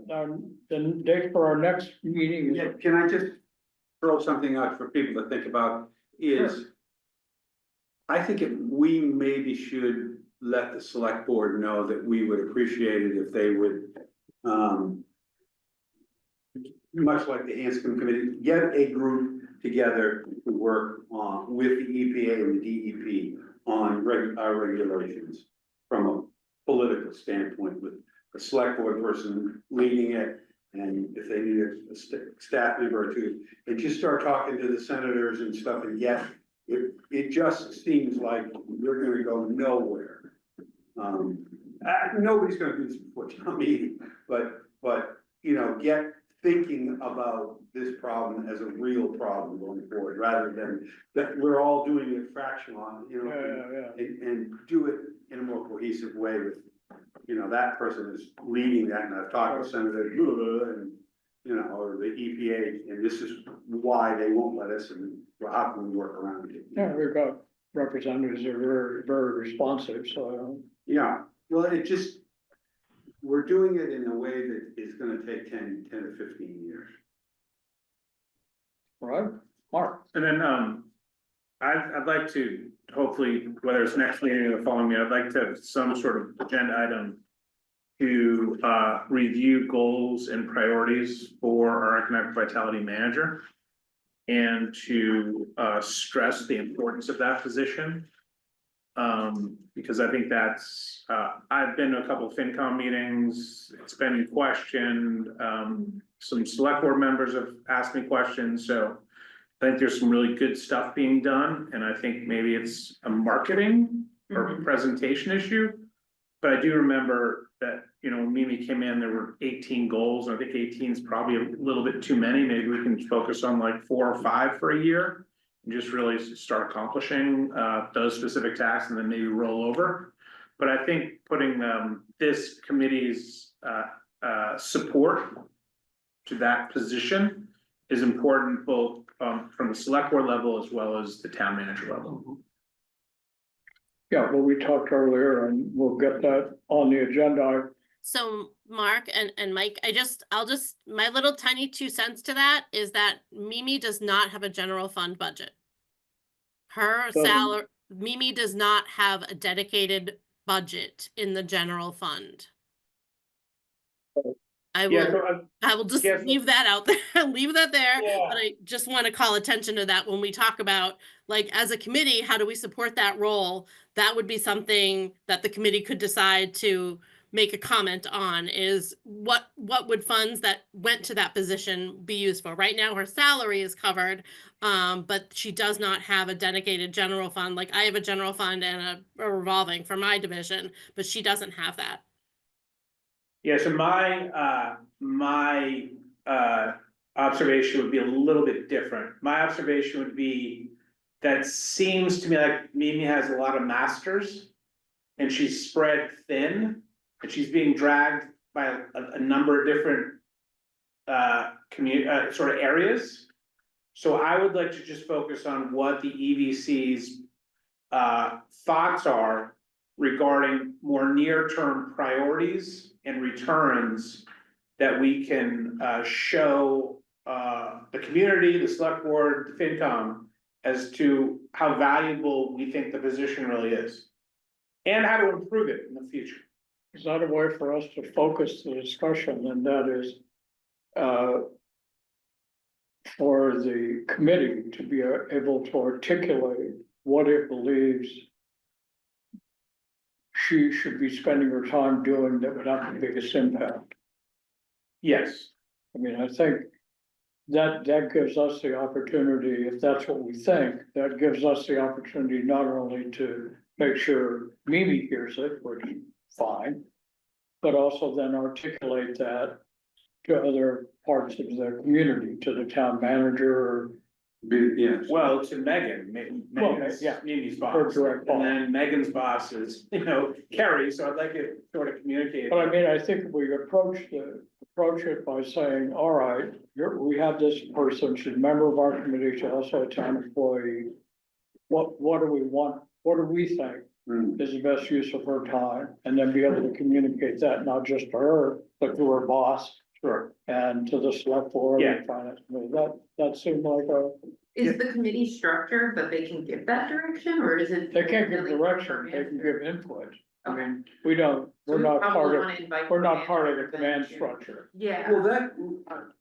the date for our next meeting is, Yeah, can I just throw something out for people to think about is. Sure. I think we maybe should let the select board know that we would appreciate it if they would. Much like the Anscombe Committee, get a group together to work on with the EPA and the DEP on our regulations. From a political standpoint, with a select board person leading it, and if they need a staff member or two, and just start talking to the senators and stuff, and yet it just seems like we're gonna go nowhere. Nobody's gonna do this before town meeting, but, you know, get thinking about this problem as a real problem going forward, rather than that we're all doing it fractional, you know. And do it in a more cohesive way with, you know, that person is leading that, and I've talked to Senator and, you know, or the EPA, and this is why they won't let us, and how can we work around it? yeah, we've got representatives that are very, very responsive, so. Yeah, well, it just, we're doing it in a way that is gonna take 10 or 15 years. All right, Mark, And then, I'd like to, hopefully, whether it's next meeting or the following meeting, I'd like to have some sort of agenda item to, review goals and priorities for our economic vitality manager, and to, stress the importance of that position. Because I think that's, I've been to a couple of FinCom meetings, it's been questioned, some select board members have asked me questions, so I think there's some really good stuff being done, and I think maybe it's a marketing or presentation issue. But I do remember that, you know, when Mimi came in, there were 18 goals, and I think 18 is probably a little bit too many. Maybe we can focus on like 4 or 5 for a year. And just really start accomplishing those specific tasks, and then maybe roll over. But I think putting this committee's support to that position is important, both from the select board level as well as the town manager level. yeah, well, we talked earlier, and we'll get that on the agenda. So Mark and Mike, my little tiny 2 cents to that is that Mimi does not have a general fund budget. Her Doesn't. salary, Mimi does not have a dedicated budget in the general fund. I will just Yes. leave that out there, leave that there, Yeah. but I just want to call attention to that when we talk about, like, as a committee, how do we support that role? That would be something that the committee could decide to make a comment on, is what would funds that went to that position be used for? Right now, her salary is covered, but she does not have a dedicated general fund. Like, I have a general fund and a revolving for my division, but she doesn't have that. Yeah, so my observation would be a little bit different. My observation would be that it seems to me like Mimi has a lot of masters, and she's spread thin, and she's being dragged by a number of different sort of areas. So I would like to just focus on what the EDC's thoughts are regarding more near-term priorities and returns that we can show the community, the select board, the FinCom, as to how valuable we think the position really is. And how to improve it in the future. Is that a way for us to focus the discussion, and that is for the committee to be able to articulate what it believes she should be spending her time doing that would have the biggest impact? Yes. I mean, I think that gives us the opportunity, if that's what we think, that gives us the opportunity not only to make sure Mimi hears it, which is fine, but also then articulate that to other parts of the community, to the town manager, Yes. Well, to Megan, Well, Megan's, yeah. Mimi's Her boss, direct and boss. then Megan's boss is, Carrie, so I'd like it sort of communicated. but I mean, I think if we approach it by saying, all right, we have this person, she's a member of our committee, she's also a town employee. What do we want, what do we think Mm. is the best use of her time? And then be able to communicate that not just to her, but to her boss. Sure. And to the select board Yeah. and finance committee. That seemed like Is the committee structured that they can give that direction, or is it? they can't give really for direction, her they can answer? give input. I Okay. mean, we're So we not probably part of, wanna invite we're not her part of in the rather than command you. structure. Yeah. Well, that,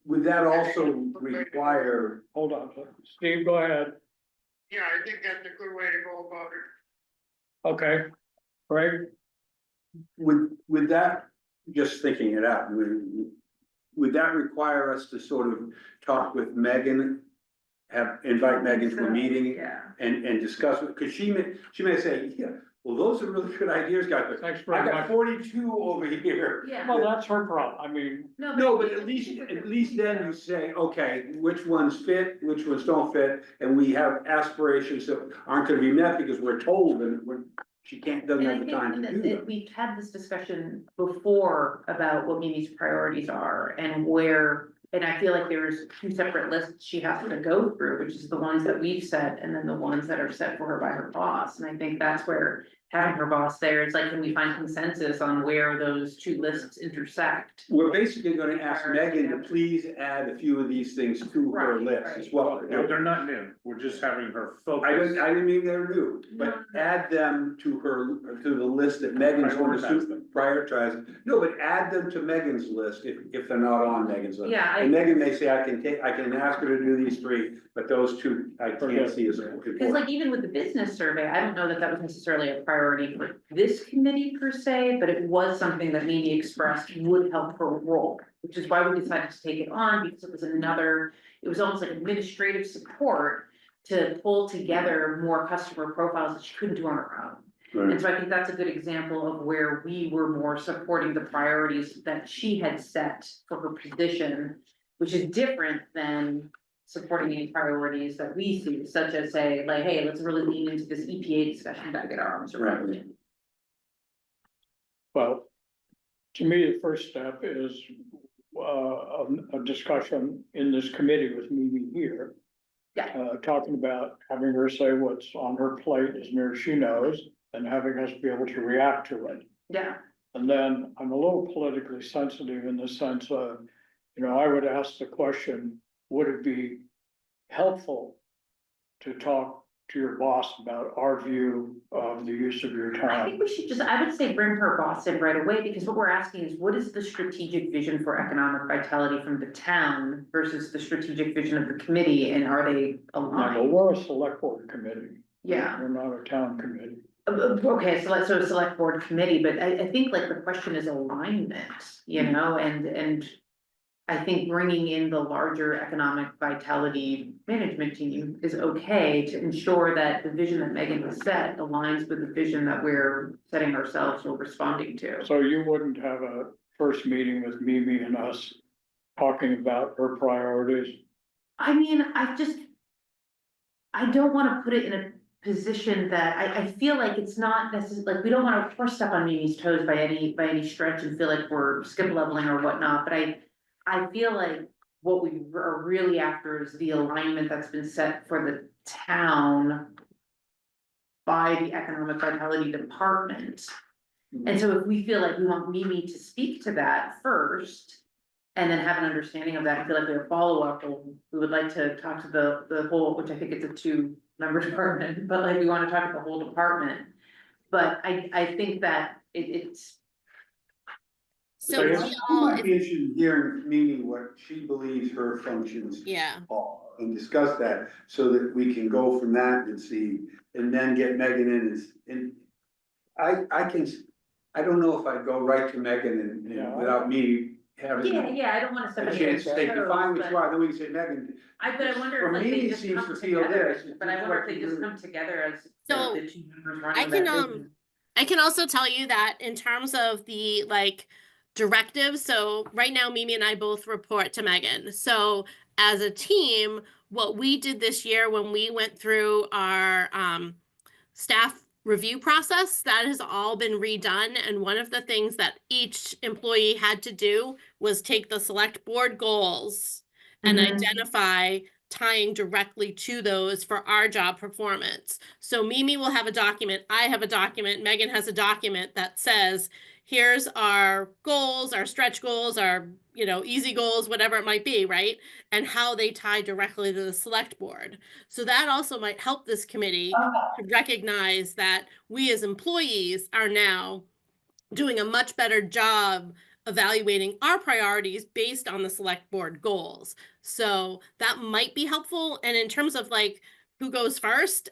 would that also require, Hold on, Steve, go ahead. Yeah, I think that's a good way to go about it. Okay, Greg? would that, just thinking it out, would that require us to sort of talk with Megan? Invite Megan to a meeting Yeah. and discuss it, because she may say, yeah, well, those are really good ideas, guys, but Thanks I very got much. 42 over here. Yeah. Well, that's her problem. I mean, No, but at least then you say, okay, which ones fit, which ones don't fit, and we have aspirations that aren't gonna be met because we're told and she doesn't And I have the think time to do them. we've had this discussion before about what Mimi's priorities are and where, and I feel like there's two separate lists she has to go through, which is the ones that we've set and then the ones that are set for her by her boss. And I think that's where having her boss there, it's like, can we find consensus on where those two lists intersect? We're basically gonna ask Megan to please add a few of these things to her Right, list, is right. what we're doing. They're not new, we're just having her focus. I didn't mean they're new, but No. add them to the list that Megan's going Prioritize to them. prioritize. No, but add them to Megan's list if they're not on Megan's list. Yeah, And Megan may say, I can ask her to do these three, but those two I can't see as Cause important. like even with the business survey, I don't know that that was necessarily a priority for this committee per se, but it was something that Mimi expressed would help her role. Which is why we decided to take it on, because it was almost like administrative support to pull together more customer profiles that she couldn't do on her own. Right. And so I think that's a good example of where we were more supporting the priorities that she had set for her position, which is different than supporting any priorities that we see, such as say, like, hey, let's really lean into this EPA discussion to get our arms around it. well, to me, the first step is a discussion in this committee with Mimi here. Yeah. Talking about having her say what's on her plate as near as she knows, and having us be able to react to it. Yeah, And then I'm a little politically sensitive in the sense of, I would ask the question, would it be helpful to talk to your boss about our view of the use of your I time? think we should I would say bring her boss in right away, because what we're asking is, what is the strategic vision for economic vitality from the town versus the strategic vision of the committee, and are they Well, aligned? we're a select board committee. Yeah. We're not a town committee. Okay, so let's, so a select board committee, but I think like the question is alignment, and I think bringing in the larger economic vitality management team is okay to ensure that the vision that Megan has set aligns with the vision that we're setting ourselves or responding to. So you wouldn't have a first meeting with Mimi and us talking about her priorities? I mean, I don't wanna put it in a position that, I feel like it's not necessarily, like, we don't wanna, of course, step on Mimi's toes by any stretch and feel like we're skip leveling or whatnot, but I feel like what we are really after is the alignment that's been set for the town by the Economic Vitality Department. And so if we feel like we want Mimi to speak to that first, and then have an understanding of that, and feel like we have follow-up, or we would like to talk to the whole, which I think it's a 2-member department, but like we wanna talk to the whole department. But I think that it's, So I we guess all, I might be interested in hearing from Mimi what she believes her functions yeah, are, and discuss that, so that we can go from that and see, and then get Megan in, and I don't know if I'd go right to Megan Yeah. and without me having I don't wanna step a on chance to say, anyone's define toes, what you but are, then we can say, Megan, but I wonder For if like me, they it just seems come to feel together, this. but I wonder if they just What come together as So, the 2 members I running can, that business. I can also tell you that in terms of the like directives, so right now Mimi and I both report to Megan. So as a team, what we did this year when we went through our staff review process, that has all been redone. And one of the things that each employee had to do was take the select board goals and Mhm. identify tying directly to those for our job performance. So Mimi will have a document, I have a document, Megan has a document that says, here's our goals, our stretch goals, our, easy goals, whatever it might be, right? And how they tie directly to the select board. So that also might help this committee to recognize that we as employees are now doing a much better job evaluating our priorities based on the select board goals. So that might be helpful. And in terms of like who goes first,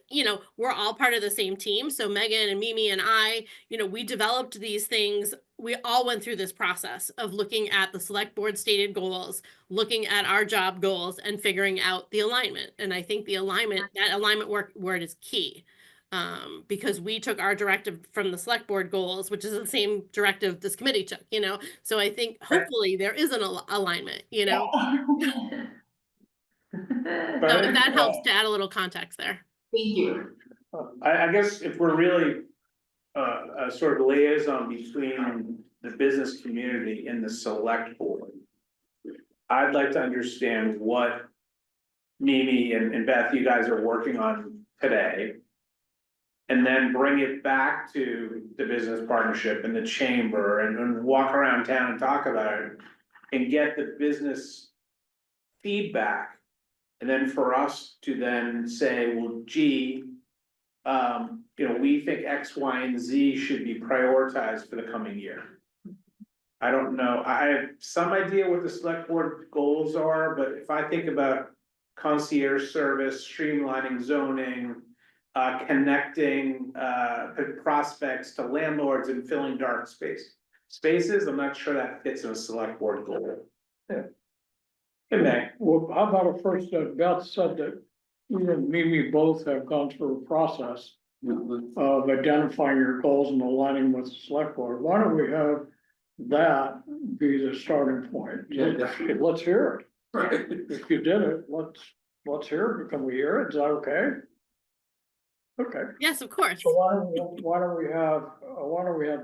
we're all part of the same team. So Megan and Mimi and I, we developed these things. We all went through this process of looking at the select board stated goals, looking at our job goals, and figuring out the alignment. And I think that alignment word is key. Because we took our directive from the select board goals, which is the same directive this committee took, so I think hopefully there is an alignment, so if that helps to add a little context there. Thank you. I guess if we're really a sort of liaison between the business community and the select board, I'd like to understand what Mimi and Beth, you guys are working on today. And then bring it back to the business partnership and the chamber and walk around town and talk about it. And get the business feedback. And then for us to then say, well, gee. We think X, Y, and Z should be prioritized for the coming year. I don't know, I have some idea what the select board goals are, but if I think about concierge service, streamlining zoning. Connecting prospects to landlords and filling dark spaces, I'm not sure that fits in a select board goal. Yeah. It may. Well, how about at first, Beth said that you and Mimi both have gone through a process of identifying your goals and aligning with the select board. Why don't we have that be the starting point? Yeah, definitely. Let's hear it. Right. If you did it, let's hear it. Can we hear it? Is that okay? Okay. Yes, of course. So why don't we have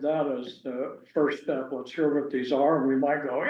that as the first step? Let's hear what these are, and we might go,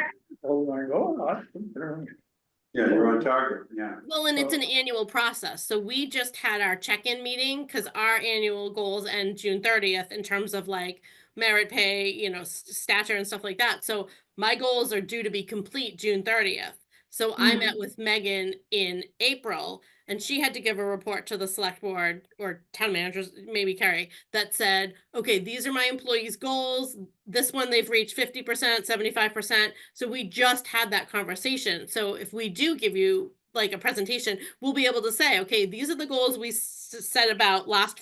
Yeah, you're on target, yeah. Well, and it's an annual process. So we just had our check-in meeting because our annual goals end June 30th in terms of like merit pay, stature and stuff like that. So my goals are due to be complete June 30th. So I met with Megan in April and she had to give a report to the select board or town managers, maybe Carrie, that said, okay, these are my employees' goals. This one they've reached 50%, 75%. So we just had that conversation. So if we do give you like a presentation, we'll be able to say, okay, these are the goals we said about last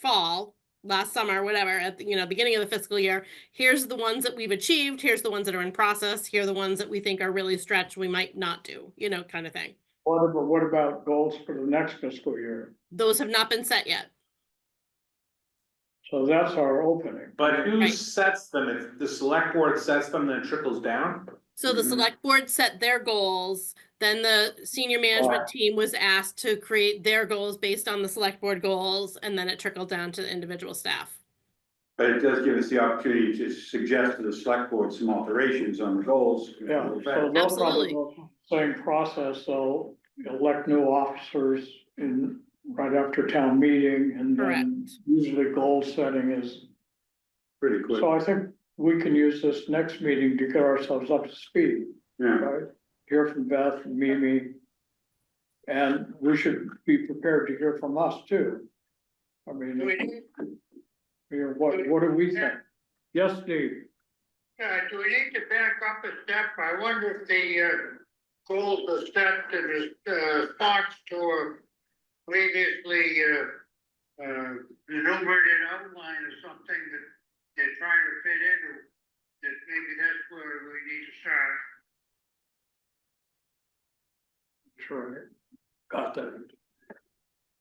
summer, whatever, at the beginning of the fiscal year. Here's the ones that we've achieved. Here's the ones that are in process. Here are the ones that we think are really stretched. We might not do, kind of thing. What about goals for the next fiscal year? Those have not been set yet. So that's our opening. But who Right. sets them? If the select board sets them, then it trickles down? So the Mhm. select board set their goals, then the senior management team was asked to create their goals based on the select board goals, and then it trickled down to the individual staff. But it does give us the opportunity to suggest to the select board some alterations on the goals. Yeah, so they'll probably Absolutely. go through the same process, they'll elect new officers in, right after town meeting, and then usually goal setting is. Pretty quick, So I think we can use this next meeting to get ourselves up to speed, yeah. right? Hear from Beth and Mimi. And we should be prepared to hear from us too. I mean, Do we need, what do we think? Yes, Steve? do we need to back up a step? I wonder if the, goals are set in response to a previously, enumerated outline or something that they're trying to fit into, that maybe that's where we need to start. Sure. Got that.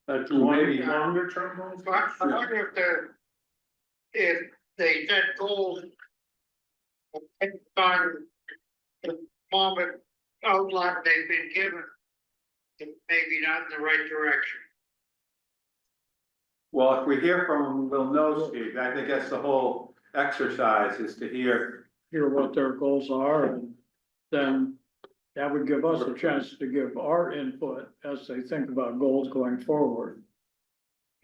That's maybe- longer term goals? So I wonder if they set goals on the moment outline they've been given, it maybe not in the right direction. Well, if we hear from them, we'll know, Steve. I think that's the whole exercise, is to hear. Hear what their goals are, and then that would give us a chance to give our input as they think about goals going forward,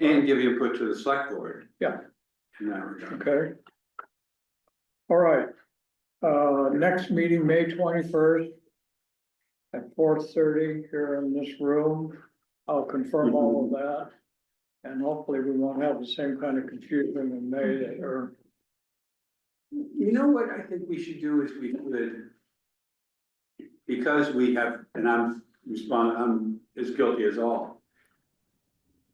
And give input to the select board. Yeah. In that regard. okay? All right, next meeting, May 21st. At 4:30 here in this room, I'll confirm all of that. And hopefully we won't have the same kind of confusion in May that, or, You know what I think we should do is we could. Because we have, and I'm as guilty as all.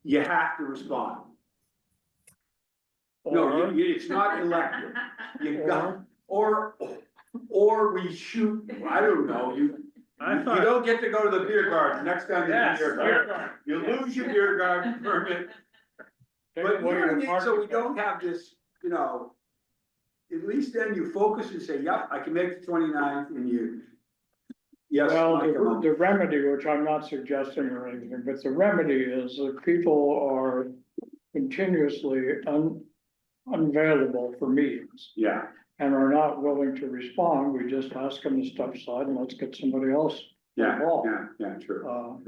You have to respond. No, it's not elective. You got, or we shoot, I don't know, you don't get to go to the beer garden next time you're in the beer garden. You lose your beer garden permit. But you know what I mean? So we don't have this, you know. At least then you focus and say, yep, I can make the 29th, and you. Yes. well, Mike, I'm on. the remedy, which I'm not suggesting or anything, but the remedy is that people are continuously unavailable for meetings. Yeah, And are not willing to respond, we just ask them to step aside and let's get somebody else yeah, involved. yeah, true.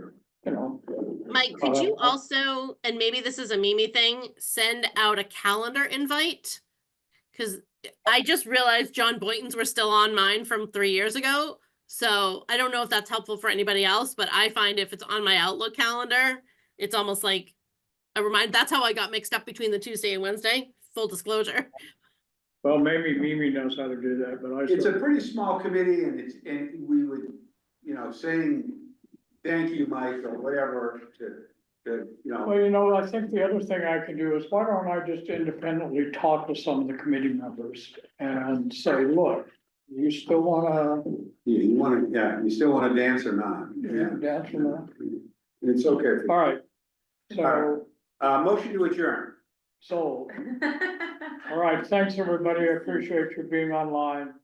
You know. Mike, could you also, and maybe this is a Mimi thing, send out a calendar invite? Cause I just realized John Boynton's were still on mine from 3 years ago. So I don't know if that's helpful for anybody else, but I find if it's on my Outlook calendar, it's almost like a reminder. That's how I got mixed up between the Tuesday and Wednesday, full disclosure. Well, maybe Mimi knows how to do that, but I. It's a pretty small committee, and we would, you know, saying, thank you, Mike, or whatever, to, you know. Well, you know, I think the other thing I can do is why don't I just independently talk to some of the committee members and say, look, you still wanna, You still wanna dance or not? dance or not? It's okay. All right, so, Motion to adjourn. all right, thanks, everybody, I appreciate you being online.